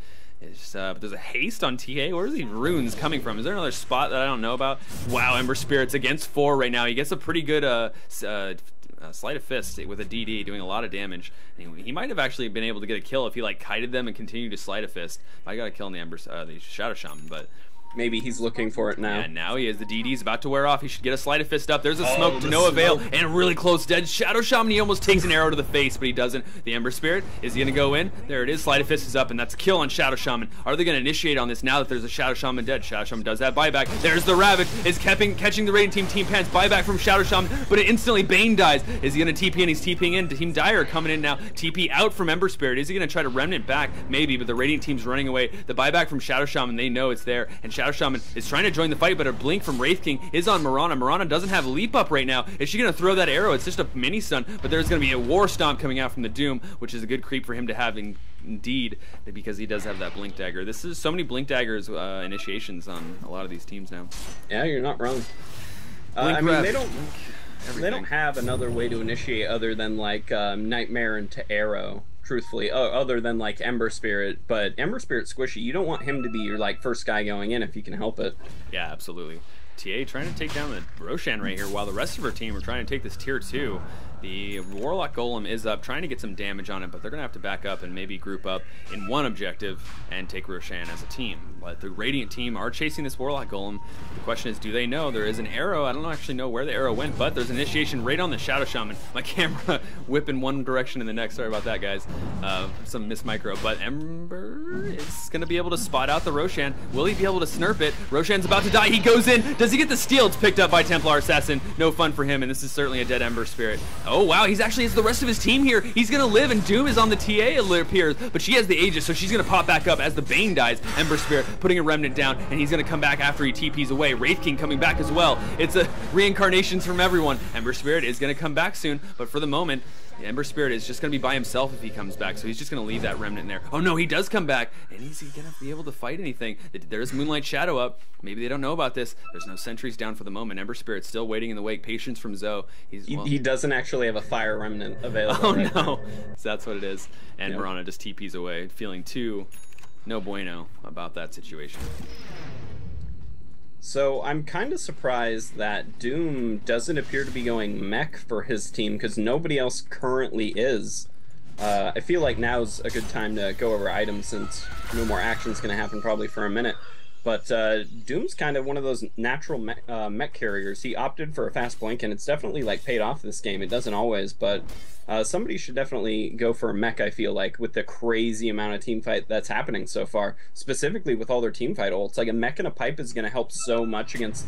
But there's a haste on TA. Where are these runes coming from? Is there another spot that I don't know about? Wow, Ember Spirit's against 4 right now. He gets a pretty good Sleight of Fist with a DD, doing a lot of damage. And he might have actually been able to get a kill if he like kited them and continued to Sleight of Fist. I got a kill on the Shadow Shaman, but maybe he's looking for it now. And now he is. The DD's about to wear off. He should get a Sleight of Fist up. There's a smoke to no avail, and a really close dead Shadow Shaman. He almost takes an arrow to the face, but he doesn't. The Ember Spirit, is he going to go in? There it is. Sleight of Fist is up, and that's a kill on Shadow Shaman. Are they going to initiate on this now that there's a Shadow Shaman dead? Shadow Shaman does have buyback. There's the Ravage. Is catching the Radiant Team Pants. Buyback from Shadow Shaman, but instantly Bane dies. Is he going to TP in? He's TPing in. Team Dire coming in now. TP out from Ember Spirit. Is he going to try to Remnant back? Maybe, but the Radiant Team's running away. The buyback from Shadow Shaman, they know it's there, and Shadow Shaman is trying to join the fight, but a blink from Wraith King is on Mirana. Mirana doesn't have leap up right now. Is she going to throw that arrow? It's just a mini stun, but there's going to be a War Stomp coming out from the Doom, which is a good creep for him to have indeed, because he does have that blink dagger. This is so many blink daggers initiations on a lot of these teams now. Yeah, you're not wrong. I mean, they don't have another way to initiate other than like Nightmare into arrow. Truthfully, other than like Ember Spirit, but Ember Spirit squishy. You don't want him to be your like first guy going in if you can help it. Yeah, absolutely. TA trying to take down the Roshan right here, while the rest of her team are trying to take this tier 2. The Warlock Golem is up, trying to get some damage on it, but they're going to have to back up and maybe group up in one objective and take Roshan as a team. But the Radiant team are chasing this Warlock Golem. The question is, do they know? There is an arrow. I don't actually know where the arrow went, but there's an initiation right on the Shadow Shaman. My camera whipping one direction and the next. Sorry about that, guys. Some miss micro. But Ember is going to be able to spot out the Roshan. Will he be able to snurp it? Roshan's about to die. He goes in. Does he get the steal? It's picked up by Templar Assassin. No fun for him, and this is certainly a dead Ember Spirit. Oh, wow, he's actually has the rest of his team here. He's going to live, and Doom is on the TA, it appears, but she has the Aegis, so she's going to pop back up as the Bane dies. Ember Spirit putting a Remnant down, and he's going to come back after he TPs away. Wraith King coming back as well. It's a reincarnations from everyone. Ember Spirit is going to come back soon, but for the moment, Ember Spirit is just going to be by himself if he comes back, so he's just going to leave that Remnant in there. Oh no, he does come back, and is he going to be able to fight anything? There is Moonlight Shadow up. Maybe they don't know about this. There's no sentries down for the moment. Ember Spirit still waiting in the wake. Patience from Zoe. He doesn't actually have a Fire Remnant available. Oh right no, so that's what it is. And Mirana just TPs away, feeling too no bueno about that situation. So I'm kind of surprised that Doom doesn't appear to be going mech for his team, because nobody else currently is. I feel like now's a good time to go over items, since no more action's going to happen probably for a minute. But Doom's kind of one of those natural mech carriers. He opted for a fast blink, and it's definitely like paid off this game. It doesn't always, but somebody should definitely go for a mech, I feel like, with the crazy amount of team fight that's happening so far. Specifically with all their team fight ults. Like a mech and a pipe is going to help so much against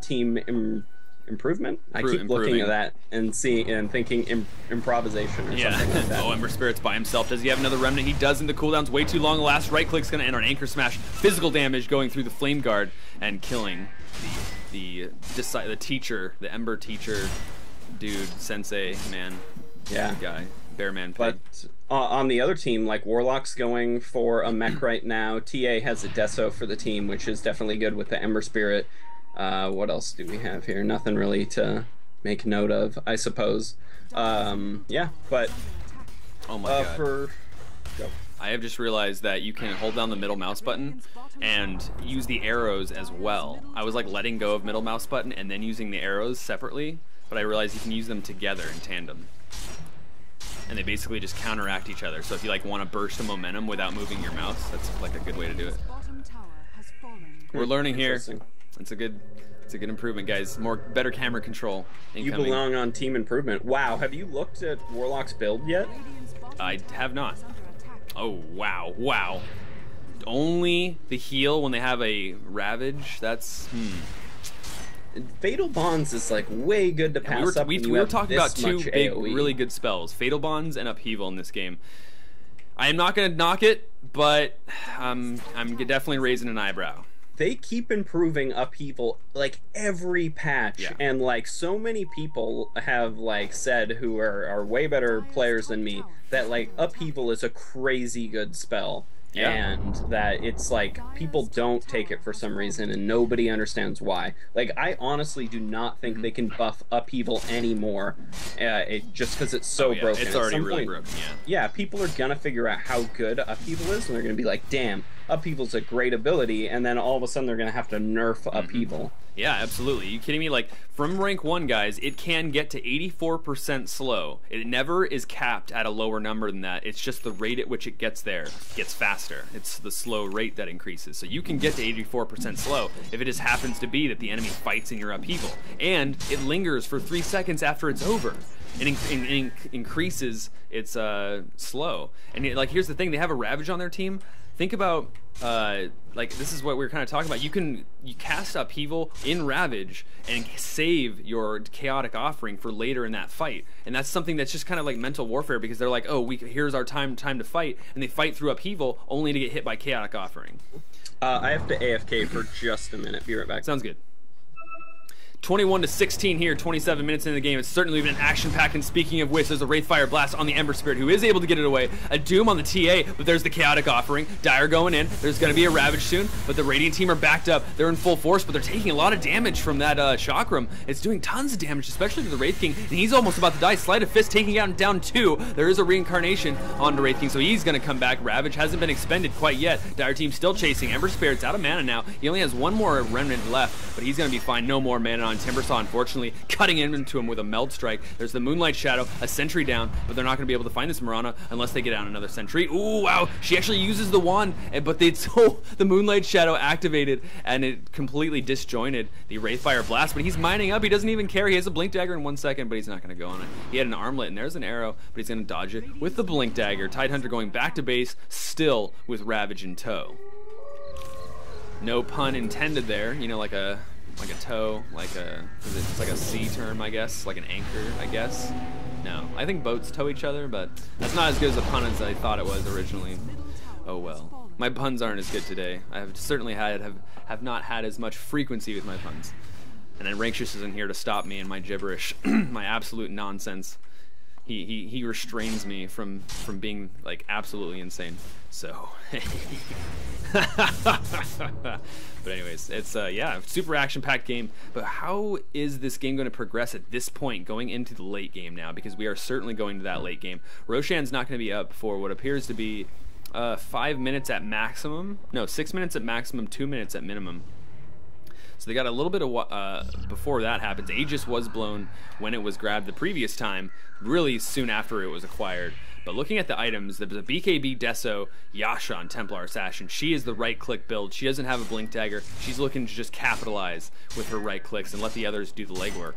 team improvement. I keep looking at that and thinking improvisation or something like that. Oh, Ember Spirit's by himself. Does he have another Remnant? He doesn't. The cooldown's way too long. The last right click's going to end on Anchor Smash. Physical damage going through the Flame Guard and killing the teacher, the Ember teacher dude, sensei, man. Yeah. Guy. Bearman. But on the other team, like Warlock's going for a mech right now. TA has a Deso for the team, which is definitely good with the Ember Spirit. What else do we have here? Nothing really to make note of, I suppose. Yeah, but oh my god. I have just realized that you can hold down the middle mouse button and use the arrows as well. I was like letting go of middle mouse button and then using the arrows separately, but I realized you can use them together in tandem. And they basically just counteract each other. So if you like want to burst the momentum without moving your mouse, that's like a good way to do it. We're learning here. It's a good improvement, guys. Better camera control incoming. You belong on Team Improvement. Wow, have you looked at Warlock's build yet? I have not. Oh, wow, wow. Only the heal when they have a Ravage, that's, Fatal Bonds is like way good to pass up. We were talking about two big, really good spells. Fatal Bonds and Upheaval in this game. I am not going to knock it, but I'm definitely raising an eyebrow. They keep improving Upheaval like every patch, and like so many people have like said, who are way better players than me, that like Upheaval is a crazy good spell. And that it's like people don't take it for some reason and nobody understands why. Like I honestly do not think they can buff Upheaval anymore, just because it's so broken. It's already really broken. Yeah, people are gonna figure out how good Upheaval is, and they're gonna be like, damn, Upheaval's a great ability, and then all of a sudden they're gonna have to nerf Upheaval. Yeah, absolutely. Are you kidding me? Like, from rank 1, guys, it can get to 84% slow. It never is capped at a lower number than that. It's just the rate at which it gets there gets faster. It's the slow rate that increases. So you can get to 84% slow if it just happens to be that the enemy fights in your Upheaval. And it lingers for 3 seconds after it's over. It increases its slow. And like, here's the thing, they have a Ravage on their team. Think about, like, this is what we were kind of talking about. You cast Upheaval in Ravage and save your Chaotic Offering for later in that fight. And that's something that's just kind of like mental warfare, because they're like, oh, here's our time to fight, and they fight through Upheaval only to get hit by Chaotic Offering. I have to AFK for just a minute. Be right back. Sounds good. 21-16 here, 27 minutes into the game. It's certainly been action-packed, and speaking of which, there's a Wraithfire Blast on the Ember Spirit, who is able to get it away. A Doom on the TA, but there's the Chaotic Offering. Dire going in. There's going to be a Ravage soon, but the Radiant team are backed up. They're in full force, but they're taking a lot of damage from that Chakram. It's doing tons of damage, especially to the Wraith King, and he's almost about to die. Sleight of Fist taking out down 2. There is a Reincarnation on the Wraith King, so he's going to come back. Ravage hasn't been expended quite yet. Dire team still chasing. Ember Spirit's out of mana now. He only has one more Remnant left, but he's going to be fine. No more mana on Timbersaw, unfortunately, cutting into him with a Meld Strike. There's the Moonlight Shadow, a Sentry down, but they're not going to be able to find this Mirana unless they get down another Sentry. Ooh, wow, she actually uses the wand, but the Moonlight Shadow activated, and it completely disjointed the Wraithfire Blast, but he's mining up. He doesn't even care. He has a Blink Dagger in 1 second, but he's not going to go on it. He had an Armlet, and there's an arrow, but he's going to dodge it with the Blink Dagger. Tidehunter going back to base, still with Ravage in tow. No pun intended there, you know, like a tow, it's like a sea term, I guess, like an anchor, I guess. No, I think boats tow each other, but that's not as good as a pun as I thought it was originally. Oh well. My puns aren't as good today. I have certainly have not had as much frequency with my puns. And then Rankshus isn't here to stop me and my gibberish, my absolute nonsense. He restrains me from being like absolutely insane. So but anyways, it's yeah, super action-packed game. But how is this game going to progress at this point going into the late game now? Because we are certainly going to that late game. Roshan's not going to be up for what appears to be 5 minutes at maximum. No, 6 minutes at maximum, 2 minutes at minimum. So they got a little bit of before that happens. Aegis was blown when it was grabbed the previous time, really soon after it was acquired. But looking at the items, there's a BKB Deso Yasha on Templar Assassin. She is the right-click build. She doesn't have a Blink Dagger. She's looking to just capitalize with her right clicks and let the others do the legwork.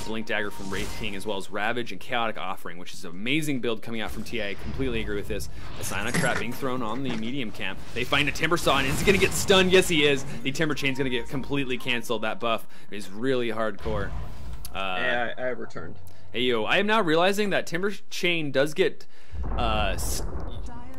Blink Dagger from Wraith King, as well as Ravage and Chaotic Offering, which is an amazing build coming out from TA. I completely agree with this. A Psionic Trap being thrown on the medium camp. They find a Timbersaw, and is he going to get stunned? Yes, he is. The Timber Chain's going to get completely canceled. That buff is really hardcore. Yeah, I returned. Hey, yo, I am now realizing that Timber Chain does get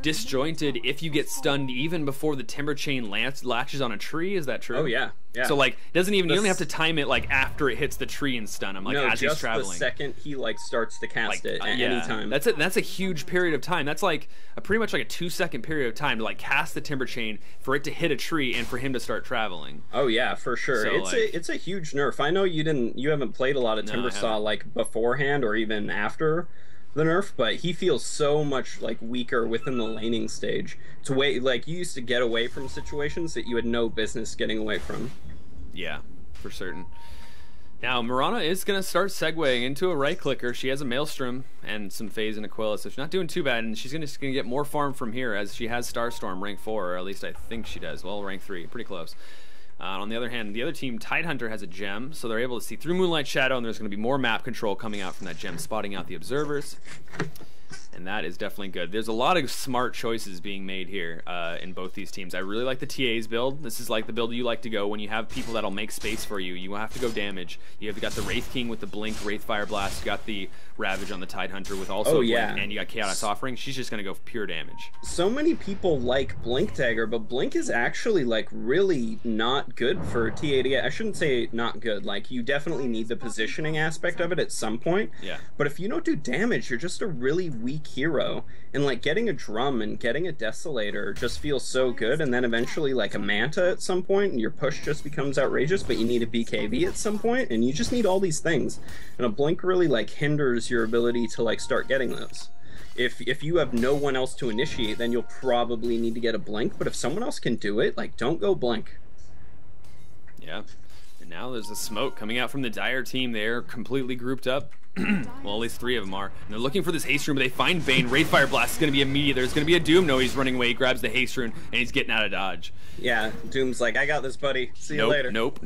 disjointed if you get stunned even before the Timber Chain latches on a tree. Is that true? Oh yeah, yeah. So like, you don't even have to time it like after it hits the tree and stun him, like as he's traveling. The second he like starts to cast it at any time. That's a huge period of time. That's like pretty much like a 2-second period of time to like cast the Timber Chain for it to hit a tree and for him to start traveling. Oh yeah, for sure. So, it's a huge nerf. I know you haven't played a lot of Timbersaw like beforehand or even after the nerf, but he feels so much like weaker within the laning stage. It's way like you used to get away from situations that you had no business getting away from. Yeah, for certain. Now Mirana is gonna start segueing into a right clicker. She has a Maelstrom and some Phase and Aquila, so she's not doing too bad, and she's just gonna get more farm from here as she has Starstorm rank 4, or at least I think she does. Well, rank 3, pretty close. On the other hand, the other team, Tidehunter, has a gem, so they're able to see through Moonlight Shadow, and there's going to be more map control coming out from that gem, spotting out the observers. And that is definitely good. There's a lot of smart choices being made here in both these teams. I really like the TA's build. This is like the build you like to go when you have people that'll make space for you. You have to go damage. You've got the Wraith King with the Blink, Wraithfire Blast. You got the Ravage on the Tidehunter with also Blink, and you got Chaos Offering. She's just going to go pure damage. So many people like Blink Dagger, but Blink is actually like really not good for TA to get. I shouldn't say not good. Like you definitely need the positioning aspect of it at some point. Yeah. But if you don't do damage, you're just a really weak hero, and like getting a drum and getting a Desolator just feels so good, and then eventually like a Manta at some point and your push just becomes outrageous, but you need a BKB at some point, and you just need all these things, and a Blink really like hinders your ability to like start getting those. If you have no one else to initiate, then you'll probably need to get a Blink, but if someone else can do it, like don't go Blink. Yeah. And now there's a smoke coming out from the Dire team. They're completely grouped up. Well, at least 3 of them are. And they're looking for this haste rune, but they find Bane. Wraithfire Blast is going to be immediate. There's going to be a Doom. No, he's running away. He grabs the haste rune, and he's getting out of dodge. Yeah, Doom's like, I got this, buddy. See you later. Nope.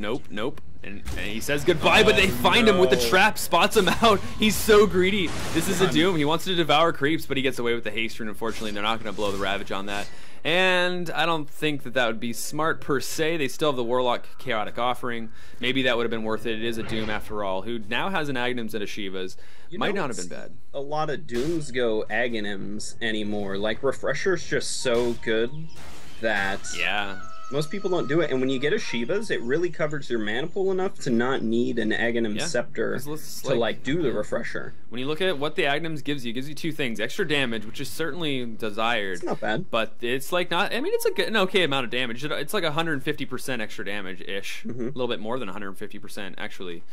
And he says goodbye, but they find him with the trap, spots him out. He's so greedy. This is a Doom. He wants to devour creeps, but he gets away with the haste rune. Unfortunately, they're not going to blow the Ravage on that. And I don't think that would be smart per se. They still have the Warlock Chaotic Offering. Maybe that would have been worth it. It is a Doom after all, who now has an Aghanims and a Shiva's. Might not have been bad. A lot of Dooms go Aghanims anymore. Like, Refresher's just so good that... Yeah. Most people don't do it, and when you get a Shiva's, it really covers your mana pool enough to not need an Aghanim Scepter to like do the refresher. When you look at what the Aghanims gives you two things: extra damage, which is certainly desired. It's not bad, but it's like not. I mean, it's an okay amount of damage. It's like 150% extra damage ish, a little bit more than 150% actually.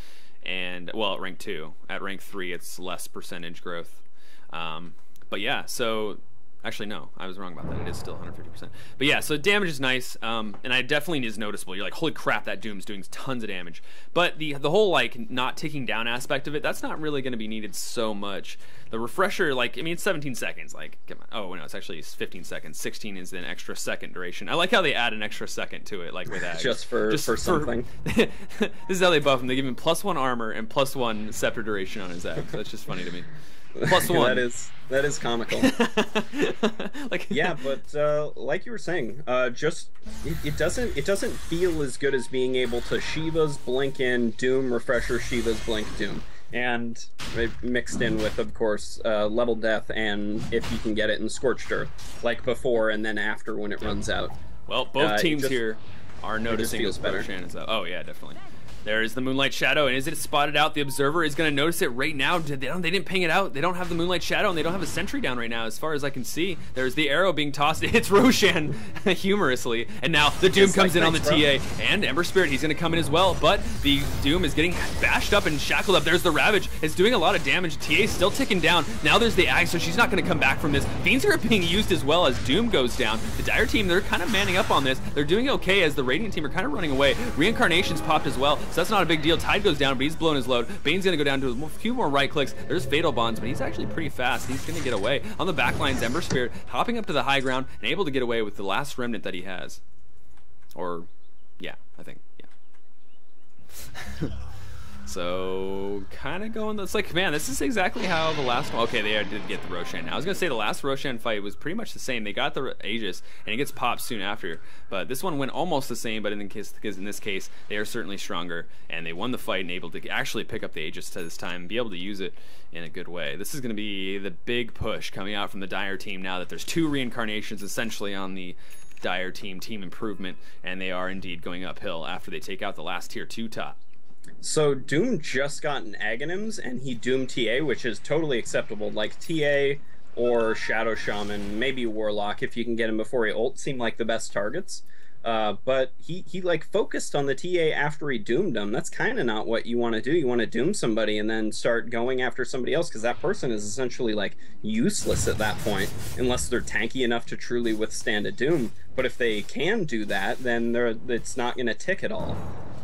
And well, at rank 2, at rank 3, it's less percentage growth. But yeah, so. Actually, no, I was wrong about that. It is still 150%. But yeah, so damage is nice, and I definitely is noticeable. You're like, holy crap, that Doom's doing tons of damage. But the whole like not ticking down aspect of it, that's not really going to be needed so much. The refresher, like, I mean, it's 17 seconds. Like, come on. Oh no, it's actually 15 seconds. 16 is an extra second duration. I like how they add an extra second to it, like with Ags. just for something. This is how they buff him. They give him +1 armor and +1 scepter duration on his Ags. That's just funny to me. +1. that is comical. Like, yeah, but like you were saying, just it doesn't feel as good as being able to Shiva's blink in Doom refresher, Shiva's blink Doom, and mixed in with, of course, level death, and if you can get it in Scorched Earth, like before and then after when it runs out. Well, both teams here are noticing feels better. Oh yeah, definitely. There is the Moonlight Shadow, and as it spotted out, the Observer is going to notice it right now. They didn't ping it out. They don't have the Moonlight Shadow, and they don't have a sentry down right now, as far as I can see. There's the arrow being tossed. It's Roshan, humorously. And now the Doom comes in on the TA, and Ember Spirit, he's going to come in as well. But the Doom is getting bashed up and shackled up. There's the Ravage. It's doing a lot of damage. TA's still ticking down. Now there's the Ag, so she's not going to come back from this. Fiends are being used as well as Doom goes down. The Dire team, they're kind of manning up on this. They're doing okay as the Radiant team are kind of running away. Reincarnation's popped as well, so that's not a big deal. Tide goes down, but he's blown his load. Bane's gonna go down to a few more right clicks. There's Fatal Bonds, but he's actually pretty fast. He's gonna get away. On the back lines, Ember Spirit hopping up to the high ground and able to get away with the last remnant that he has. Or, yeah, I think, yeah. So, kind of going, it's like, man, this is exactly how the last one, okay, they did get the Roshan. Now, I was going to say the last Roshan fight was pretty much the same. They got the Aegis, and it gets popped soon after. But this one went almost the same, but in this case, they are certainly stronger, and they won the fight and able to actually pick up the Aegis to this time and be able to use it in a good way. This is going to be the big push coming out from the Dire team now that there's 2 reincarnations essentially on the Dire team improvement, and they are indeed going uphill after they take out the last tier 2 top. So Doom just got an Aghanims, and he doomed TA, which is totally acceptable. Like TA or Shadow Shaman, maybe Warlock if you can get him before he ult, seem like the best targets. But he like focused on the TA after he doomed them. That's kind of not what you want to do. You want to doom somebody and then start going after somebody else, because that person is essentially like useless at that point, unless they're tanky enough to truly withstand a doom. But if they can do that, then it's not going to tick at all.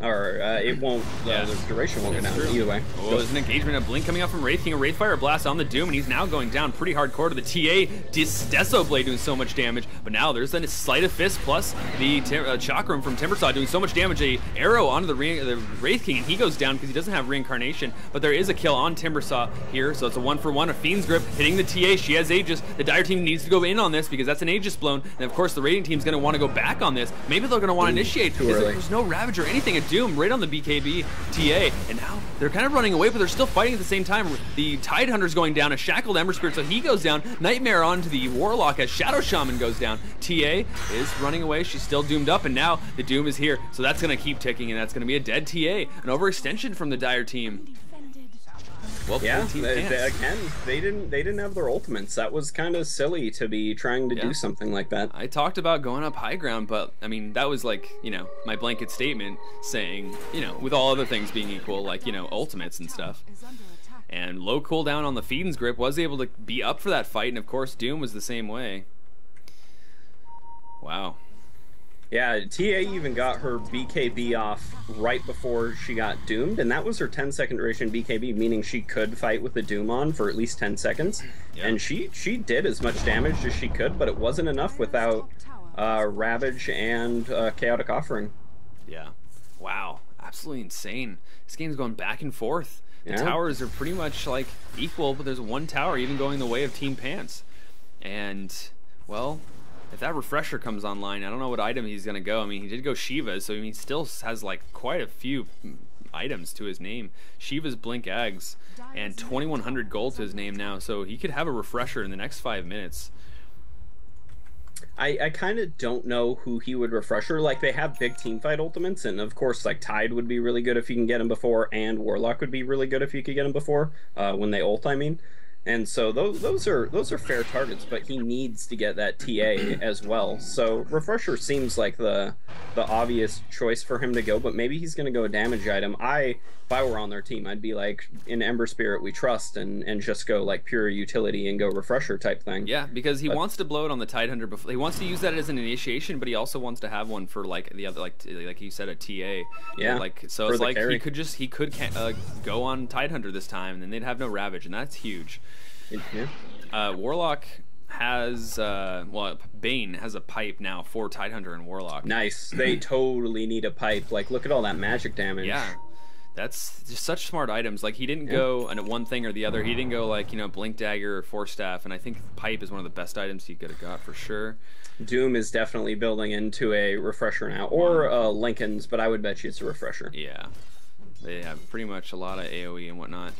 Or it won't, the duration won't go down either way. Oh, there's an engagement, a blink coming out from Wraith King, a Wraithfire Blast on the Doom, and he's now going down pretty hardcore to the TA. Deso Blade doing so much damage, but now there's then a Sleight of Fist plus the Chakram from Timbersaw doing so much damage. A arrow onto the Wraith King, and he goes down because he doesn't have Reincarnation, but there is a kill on Timbersaw here, so it's a 1-for-1, a Fiend's Grip hitting the TA. She has Aegis. The Dire team needs to go in on this because that's an Aegis blown, and of course the Radiant team's going to want to go back on this. Maybe they're going to want to initiate. There's no Ravage or anything. A Doom right on the BKB TA, and now they're kind of running away, but they're still fighting at the same time. The Tidehunter's going down, a shackled Ember Spirit, so he goes down. Nightmare onto the Warlock as Shadow Shaman goes down. TA is running away. She's still doomed up, and now the Doom is here, so that's going to keep ticking, and that's going to be a dead TA. An overextension from the Dire team. Well, yeah, again, they didn't have their ultimates. That was kind of silly to be trying to do something like that. I talked about going up high ground, but I mean that was like, you know, my blanket statement saying, you know, with all other things being equal, like, you know, ultimates and stuff. And low cooldown on the Fiend's Grip was able to be up for that fight, and of course Doom was the same way. Wow. Yeah, TA even got her BKB off right before she got doomed, and that was her 10-second duration BKB, meaning she could fight with the Doom on for at least 10 seconds. Yeah. And she did as much damage as she could, but it wasn't enough without Ravage and Chaotic Offering. Yeah. Wow. Absolutely insane. This game's going back and forth. The towers are pretty much like equal, but there's one tower even going the way of Team Pants. And, well, if that refresher comes online, I don't know what item he's going to go. I mean, he did go Shiva, so I mean, he still has like quite a few items to his name. Shiva's Blink Eggs and 2,100 gold to his name now, so he could have a refresher in the next 5 minutes. I kind of don't know who he would refresher. Like, they have big team fight ultimates, and of course, like, Tide would be really good if you can get him before, and Warlock would be really good if you could get him before, when they ult, I mean. And so those are fair targets, but he needs to get that TA as well. So refresher seems like the obvious choice for him to go, but maybe he's going to go a damage item. If I were on their team, I'd be like, in Ember Spirit we trust, and just go like pure utility and go refresher type thing. Yeah, because he wants to blow it on the Tidehunter before. He wants to use that as an initiation, but he also wants to have one for like the other, like you said, a TA. Yeah. Like, so it's like carry. he could go on Tidehunter this time, and then they'd have no Ravage, and that's huge. Yeah. Warlock has well, Bane has a pipe now for Tidehunter and Warlock. Nice. They totally need a pipe. Like, look at all that magic damage. Yeah. That's just such smart items. Like, he didn't go on one thing or the other. He didn't go like, you know, Blink Dagger or Force Staff, and I think pipe is one of the best items he could have got for sure. Doom is definitely building into a refresher now, or Lincoln's, but I would bet you it's a refresher. Yeah. They have pretty much a lot of AoE and whatnot.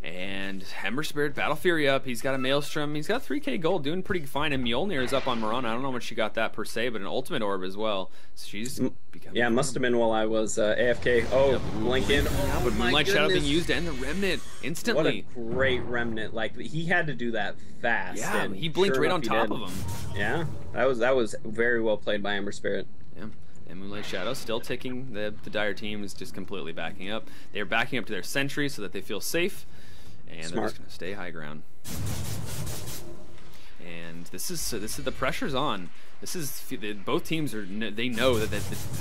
And Ember Spirit, Battle Fury up. He's got a Maelstrom. He's got 3k gold, doing pretty fine. And Mjolnir is up on Mirana. I don't know when she got that per se, but an Ultimate Orb as well. So she's becoming... Yeah, must have been while I was AFK. Oh, yep. Lincoln. Oh, but Moonlight Shadow being used and the Remnant instantly. What a great Remnant. Like, he had to do that fast. Yeah, he blinked right on top of him. Yeah, that was very well played by Ember Spirit. Yeah. And Moonlight Shadow still ticking. The Dire team is just completely backing up. They're backing up to their sentry so that they feel safe. And they're just going to stay high ground. And this is the pressure's on. This is both teams they know that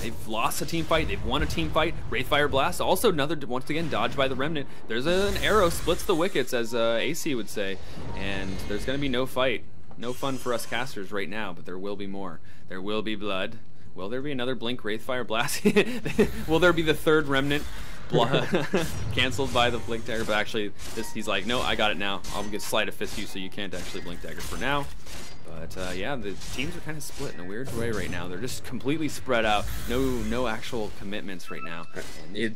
they've lost a team fight, they've won a team fight. Wraithfire Blast, also another once again dodged by the Remnant. There's an arrow splits the wickets, as AC would say, and there's going to be no fight, no fun for us casters right now. But there will be more. There will be blood. Will there be another Blink Wraithfire Blast? Will there be the third Remnant? Cancelled by the Blink Dagger, but actually he's like, no, I got it now. I'll get Sleight of Fist you, so you can't actually Blink Dagger for now. But yeah, the teams are kind of split in a weird way right now. They're just completely spread out. No actual commitments right now.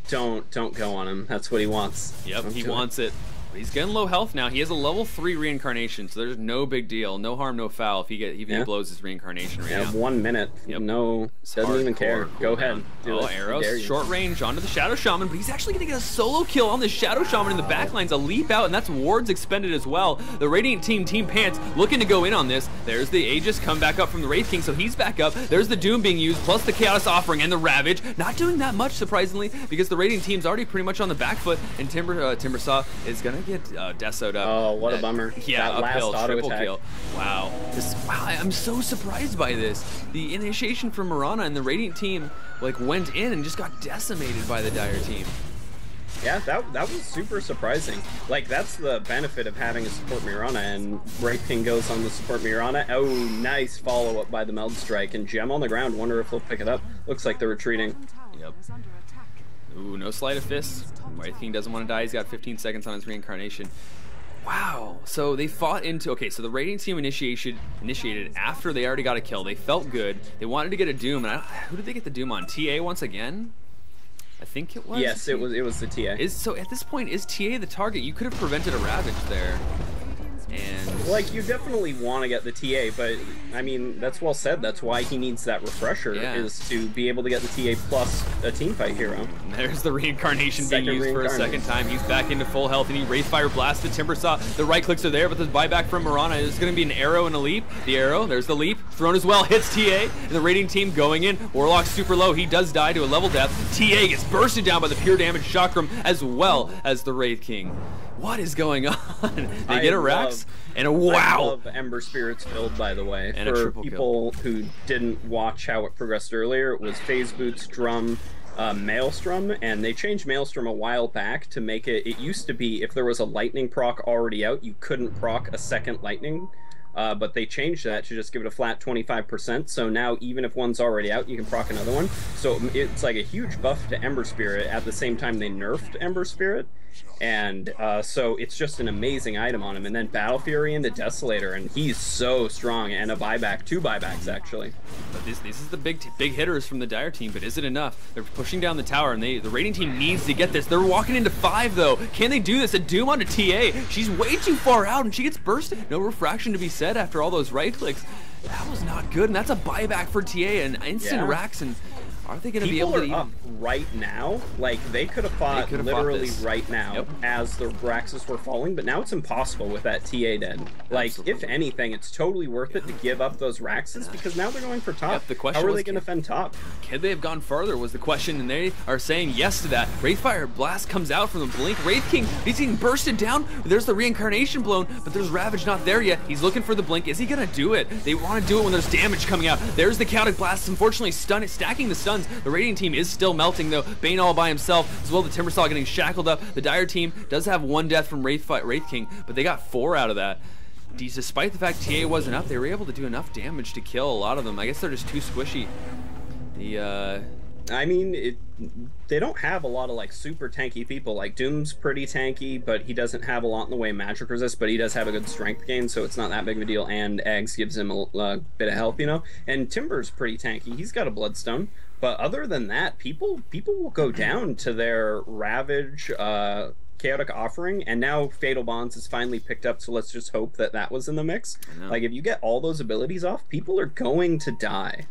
Don't go on him. That's what he wants. Yep, he wants it. But he's getting low health now. He has a level 3 reincarnation, so there's no big deal. No harm, no foul if he blows his reincarnation right now. 1 minute. Yep. No, doesn't even care. Go ahead. Arrows, short range onto the Shadow Shaman, but he's actually going to get a solo kill on the Shadow Shaman in the backlines. A leap out, and that's wards expended as well. The Radiant team, Team Pants, looking to go in on this. There's the Aegis come back up from the Wraith King, so he's back up. There's the Doom being used, plus the Chaos Offering and the Ravage. Not doing that much, surprisingly, because the Radiant team's already pretty much on the back foot, and Timbersaw is going to get Deso'd up. Oh, what a bummer. Yeah, that uphill, last triple attack. kill. Wow. Wow, I'm so surprised by this. The initiation from Mirana and the Radiant team like went in and just got decimated by the Dire team. Yeah, that was super surprising. Like, that's the benefit of having a support Mirana, and Wraith King goes on the support Mirana. Oh, nice follow-up by the Meld Strike, and Gem on the ground. Wonder if they'll pick it up. Looks like they're retreating. Yep. Ooh, no Sleight of Fist. Wraith King doesn't want to die. He's got 15 seconds on his reincarnation. Wow. So they fought into... Okay, so the Radiant team initiated after they already got a kill. They felt good. They wanted to get a Doom. And who did they get the Doom on? TA once again? I think it was. Yes, it was the TA. So at this point, is TA the target? You could have prevented a Ravage there. And like, you definitely want to get the TA, but I mean, that's well said. That's why he needs that refresher, is to be able to get the TA plus a teamfight hero. And there's the reincarnation being used for a second time. He's back into full health, and he Wraithfire Blast the Timbersaw. The right clicks are there, but the buyback from Mirana is going to be an arrow and a leap. The arrow, there's the leap, thrown as well, hits TA, and the Radiant team going in. Warlock's super low. He does die to a level death. TA gets bursted down by the pure damage Chakram, as well as the Wraith King. What is going on? They get a Rax and a wow. I love Ember Spirit's build, by the way. And for people who didn't watch how it progressed earlier, it was Phase Boots, Drum, Maelstrom, and they changed Maelstrom a while back to make it... It used to be, if there was a Lightning proc already out, you couldn't proc a second Lightning. But they changed that to just give it a flat 25%, so now even if one's already out, you can proc another one. So it's like a huge buff to Ember Spirit. At the same time, they nerfed Ember Spirit. And so it's just an amazing item on him. And then Battle Fury into Desolator, and he's so strong. And a buyback, 2 buybacks actually. But this is the big hitters from the Dire team, but is it enough? They're pushing down the tower, and the Radiant team needs to get this. They're walking into 5 though. Can they do this? A Doom onto TA. She's way too far out, and she gets bursted. No refraction to be said. said after all those right clicks, that was not good, and that's a buyback for TA and instant racks. And are they going to be able to People are up right now? Like, they could have fought literally right now as the Raxes were falling, but now it's impossible with that TA dead. Like, if anything, it's totally worth it to give up those Raxes because now they're going for top. The question How are they going to fend top? Could they have gone farther was the question, and they are saying yes to that. Wraithfire Blast comes out from the blink. Wraith King, he's getting bursted down. There's the reincarnation blown, but there's Ravage not there yet. He's looking for the blink. Is he going to do it? They want to do it when there's damage coming out. There's the Chaotic Blast, unfortunately stacking the stuns. The Radiant team is still melting though. Bane all by himself, as well the Timbersaw getting shackled up. The Dire team does have 1 death from Wraith King, but they got 4 out of that. Despite the fact TA wasn't up, they were able to do enough damage to kill a lot of them. I guess they're just too squishy. I mean, they don't have a lot of like super tanky people. Like Doom's pretty tanky, but he doesn't have a lot in the way of magic resist, but he does have a good strength gain, so it's not that big of a deal. And Eggs gives him a bit of health, you know. And Timber's pretty tanky. He's got a Bloodstone, but other than that, people will go down to their Ravage, Chaotic Offering, and now Fatal Bonds is finally picked up, so let's just hope that that was in the mix. Like, if you get all those abilities off, people are going to die.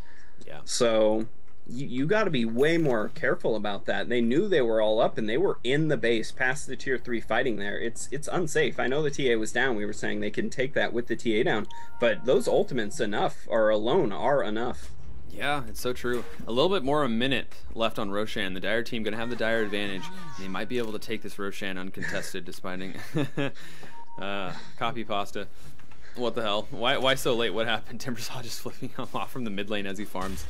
Yeah. So you got to be way more careful about that. They knew they were all up, and they were in the base past the tier 3 fighting there. It's unsafe. I know the TA was down. We were saying they can take that with the TA down, but those ultimates alone are enough. Yeah, it's so true. A little bit more a minute left on Roshan. The Dire team going to have the Dire advantage. They might be able to take this Roshan uncontested despite copy pasta. What the hell? Why so late? What happened? Timbersaw just flipping him off from the mid lane as he farms.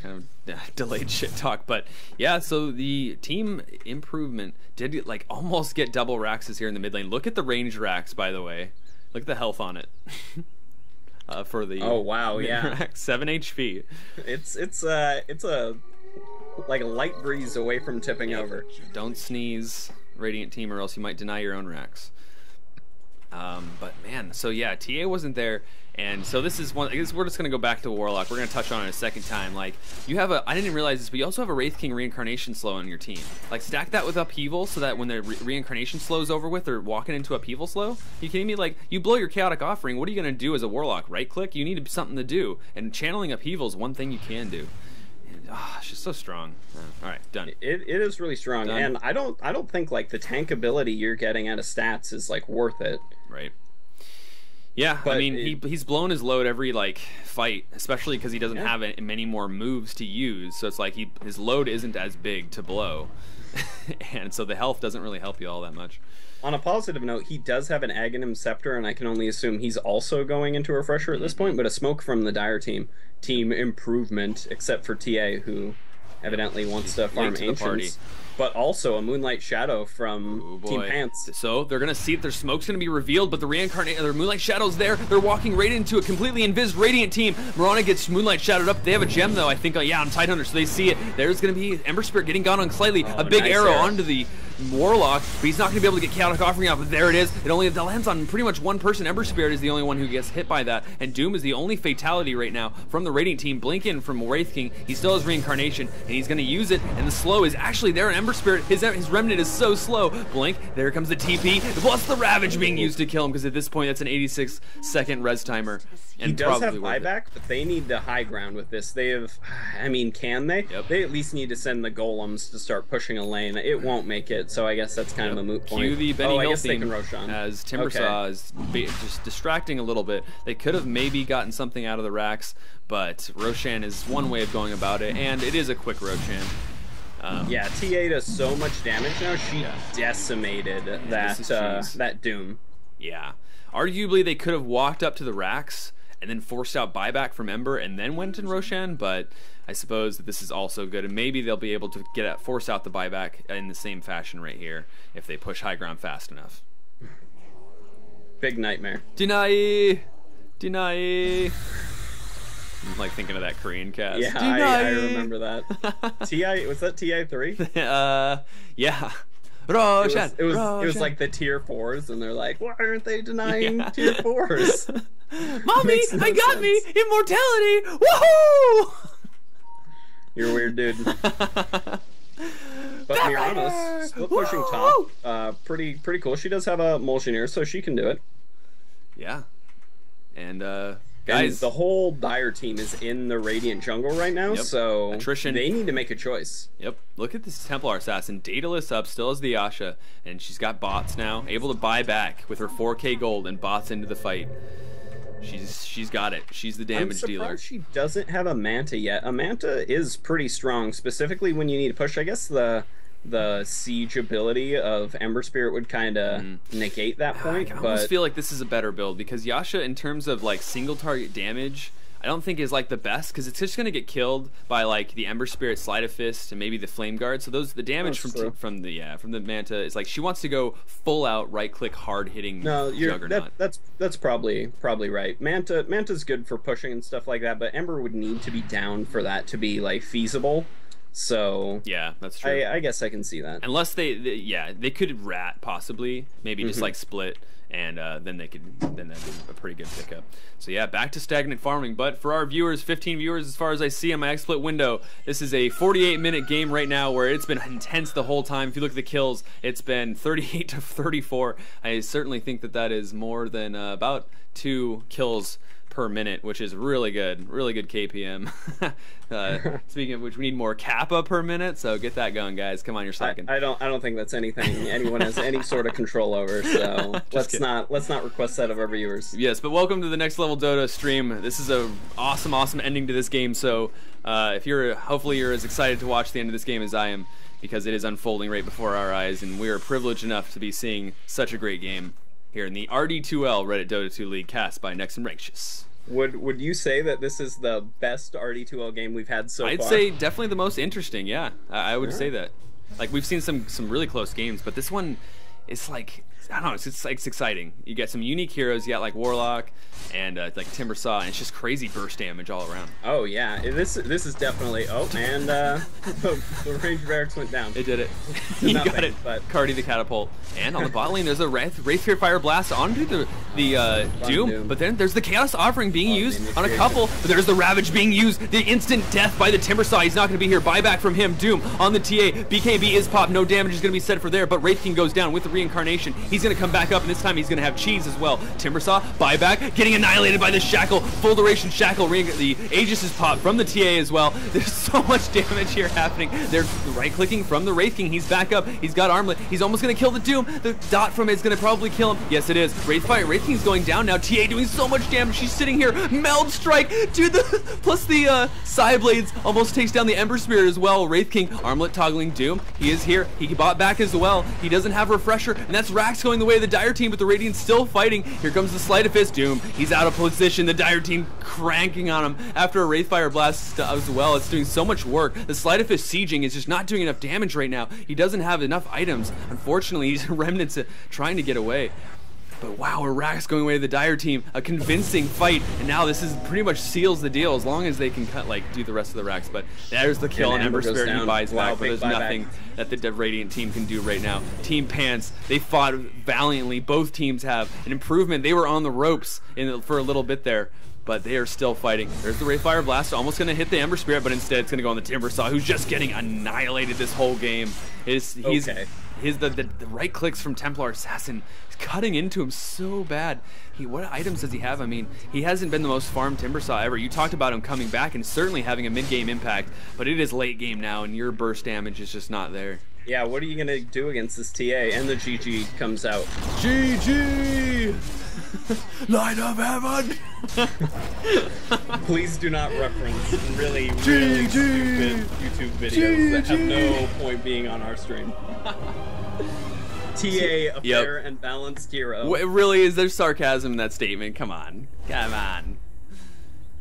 Kind of delayed shit talk, but yeah, so the team improvement did like almost get double Raxes here in the mid lane. Look at the ranged Rax, by the way. Look at the health on it. For the Rax, 7 HP. It's a like a light breeze away from tipping over. Don't sneeze, Radiant team, or else you might deny your own Rax. But man, so yeah, TA wasn't there, and so this is one. I guess we're just gonna go back to Warlock. We're gonna touch on it a second time. Like, you have I didn't realize this, but you also have a Wraith King reincarnation slow on your team. Like, stack that with upheaval so that when the reincarnation slow's over with, they're walking into upheaval slow. You kidding me? Like, you blow your chaotic offering. What are you gonna do as a Warlock? Right click? You need something to do, and channeling upheaval is one thing you can do. It's just so strong. All right, done. It is really strong, and I don't think like the tank ability you're getting out of stats is like worth it. Right. Yeah, but I mean, he's blown his load every like fight, especially because he doesn't have many more moves to use. So it's like his load isn't as big to blow, and so the health doesn't really help you all that much. On a positive note, he does have an Aghanim Scepter, and I can only assume he's also going into Refresher at this point, but a smoke from the Dire team improvement, except for TA, who evidently wants to farm Ancients. But also a Moonlight Shadow from Team Pants. So they're going to see if their smoke's going to be revealed, but the Moonlight Shadow's there. They're walking right into a completely invis Radiant team. Mirana gets Moonlight Shadowed up. They have a gem, though, I think. Yeah, on Tidehunter, so they see it. There's going to be Ember Spirit getting gone on slightly. A big arrow onto the Warlock, but he's not going to be able to get Chaotic Offering out, but there it is. It lands on pretty much one person. Ember Spirit is the only one who gets hit by that, and Doom is the only fatality right now from the Radiant team. Blink in from Wraith King. He still has Reincarnation, and he's going to use it, and the slow is actually there, and Ember Spirit, his Remnant is so slow. Blink, there comes the TP, plus the Ravage being used to kill him, because at this point, that's an 86-second res timer. And he does have buyback, but they need the high ground with this. They have, I mean, can they? Yep. They at least need to send the golems to start pushing a lane. It won't make it, so I guess that's kind of a moot point. Cue the Benny Hill theme Roshan. as Timbersaw is just distracting a little bit. They could have maybe gotten something out of the racks, but Roshan is one way of going about it, and it is a quick Roshan. Yeah, TA does so much damage now. She decimated that Doom. Yeah. Arguably, they could have walked up to the racks and then forced out buyback from Ember and then went in Roshan, but I suppose that this is also good, and maybe they'll be able to force out the buyback in the same fashion right here if they push high ground fast enough. Big nightmare. Deny. I'm like thinking of that Korean cast. Yeah, I remember that. Was that TI3? Yeah. Roshan. It was like the tier 4s, and they're like, why aren't they denying tier 4s? Mommy, I got me immortality! Woohoo! You're a weird dude. But Mirana's still pushing top. Pretty cool. She does have a Molshineer, so she can do it. Yeah. And And guys, the whole Dire team is in the Radiant jungle right now, so attrition. They need to make a choice. Yep. Look at this Templar assassin, dataless up, still as the Yasha, and she's got bots now, able to buy back with her 4K gold and bots into the fight. She's got it. She's the damage dealer. She doesn't have a Manta yet. A Manta is pretty strong, specifically when you need to push. I guess the siege ability of Ember Spirit would kind of negate that point. I almost feel like this is a better build because Yasha, in terms of like single target damage, I don't think is like the best because it's just gonna get killed by like the Ember Spirit, Sleight of Fist, and maybe the Flame Guard. So the damage from the Manta is like she wants to go full out right click hard hitting. No, Juggernaut. that's probably right. Manta's good for pushing and stuff like that, but Ember would need to be down for that to be like feasible. So yeah, that's true. I guess I can see that. Unless they could rat possibly, maybe just like split, and then that'd be a pretty good pickup. So yeah, back to stagnant farming. But for our viewers, 15 viewers as far as I see on my XSplit window, this is a 48-minute game right now where it's been intense the whole time. If you look at the kills, it's been 38 to 34. I certainly think that is more than about 2 kills per minute, which is really good KPM. Speaking of which, we need more Kappa per minute, so get that going, guys. Come on, you're slacking. I don't think that's anything anyone has any sort of control over. So let's not request that of our viewers. Yes, but welcome to the Next Level Dota stream. This is a awesome ending to this game. So hopefully you're as excited to watch the end of this game as I am, because it is unfolding right before our eyes, and we are privileged enough to be seeing such a great game here in the RD2L Reddit Dota 2 League cast by Nex and Ranktious. Would you say that this is the best RD2L game we've had so far? I'd say definitely the most interesting, yeah. I would say that. Like, we've seen some really close games, but this one is like, I don't know, it's exciting. You get some unique heroes, you got like Warlock and like Timbersaw, and it's just crazy burst damage all around. Oh yeah, this is definitely, and the range barracks went down. It did it. You got it. But Cardi the catapult. And on the bot lane, there's a Wraithfire Fire Blast onto the Doom, but then there's the Chaos Offering being used on a couple, but there's the Ravage being used, the instant death by the Timbersaw. He's not going to be here. Buyback from him. Doom on the TA. BKB is popped. No damage is going to be set for there, but Wraith King goes down with the reincarnation. He's going to come back up, and this time he's going to have cheese as well. Timbersaw, buyback, getting annihilated by the Shackle. Full duration Shackle. The Aegis is popped from the TA as well. There's so much damage here happening. They're right-clicking from the Wraith King. He's back up. He's got Armlet. He's almost going to kill the Doom. The dot from it is going to probably kill him. Yes, it is. Wraith King's going down now. TA doing so much damage. She's sitting here. Meld Strike. Dude, plus the Psy Blades almost takes down the Ember Spirit as well. Wraith King, Armlet toggling Doom. He is here. He bought back as well. He doesn't have Refresher, and that's Rax going the way of the Dire team, but the Radiant's still fighting. Here comes the Sleight of Fist. Doom. He's out of position. The Dire team cranking on him after a Wraithfire Blast as well. It's doing so much work. The Sleight of Fist sieging is just not doing enough damage right now. He doesn't have enough items. Unfortunately, he's remnants trying to get away. But wow, Rax going away to the Dire team. A convincing fight, and now this is pretty much seals the deal as long as they can do the rest of the Rax. But there's the kill, and Ember Spirit he buys back, but there's nothing that the Radiant team can do right now. Team Pants, they fought valiantly. Both teams have an improvement. They were on the ropes for a little bit there, but they are still fighting. There's the Wraithfire Blast, almost going to hit the Ember Spirit, but instead it's going to go on the Timbersaw, who's just getting annihilated this whole game. The right clicks from Templar Assassin is cutting into him so bad. What items does he have? I mean, he hasn't been the most farmed Timbersaw ever. You talked about him coming back and certainly having a mid-game impact, but it is late game now, and your burst damage is just not there. Yeah, what are you going to do against this TA? And the GG comes out. GG! Light of heaven! Please do not reference really stupid YouTube videos that have no point being on our stream. TA, a fair and balanced hero. It really is. There's sarcasm in that statement. Come on. Come on.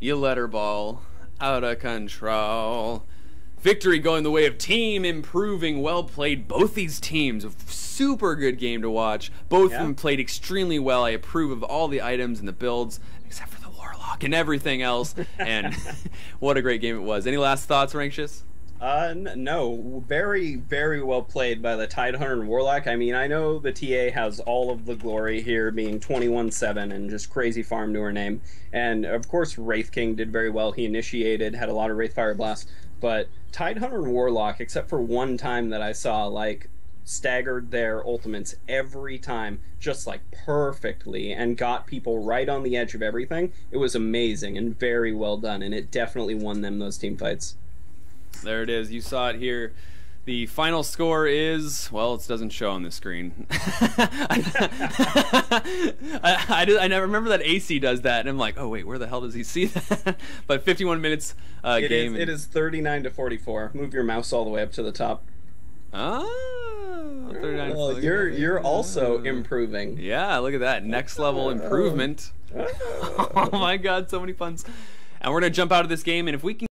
You let her ball. Out of control. Victory going the way of team improving. Well played. Both these teams, a super good game to watch. Both of them played extremely well. I approve of all the items and the builds, except for the Warlock and everything else. And what a great game it was. Any last thoughts, Ranktious? No. Very, very well played by the Tidehunter and Warlock. I mean, I know the TA has all of the glory here, being 21-7 and just crazy farm to her name. And, of course, Wraith King did very well. He initiated, had a lot of Wraithfire Blasts. But Tidehunter and Warlock, except for one time that I saw, like, staggered their ultimates every time, just like perfectly, and got people right on the edge of everything. It was amazing and very well done, and it definitely won them those team fights. There it is. You saw it here. The final score is, well, it doesn't show on the screen. I never remember that AC does that, and I'm like, oh wait, where the hell does he see that? But 51 minutes game. It is 39-44. Move your mouse all the way up to the top. Oh, 39. Well, you're also improving. Yeah, look at that. Next level improvement. Oh my god, so many puns. And we're going to jump out of this game, and if we can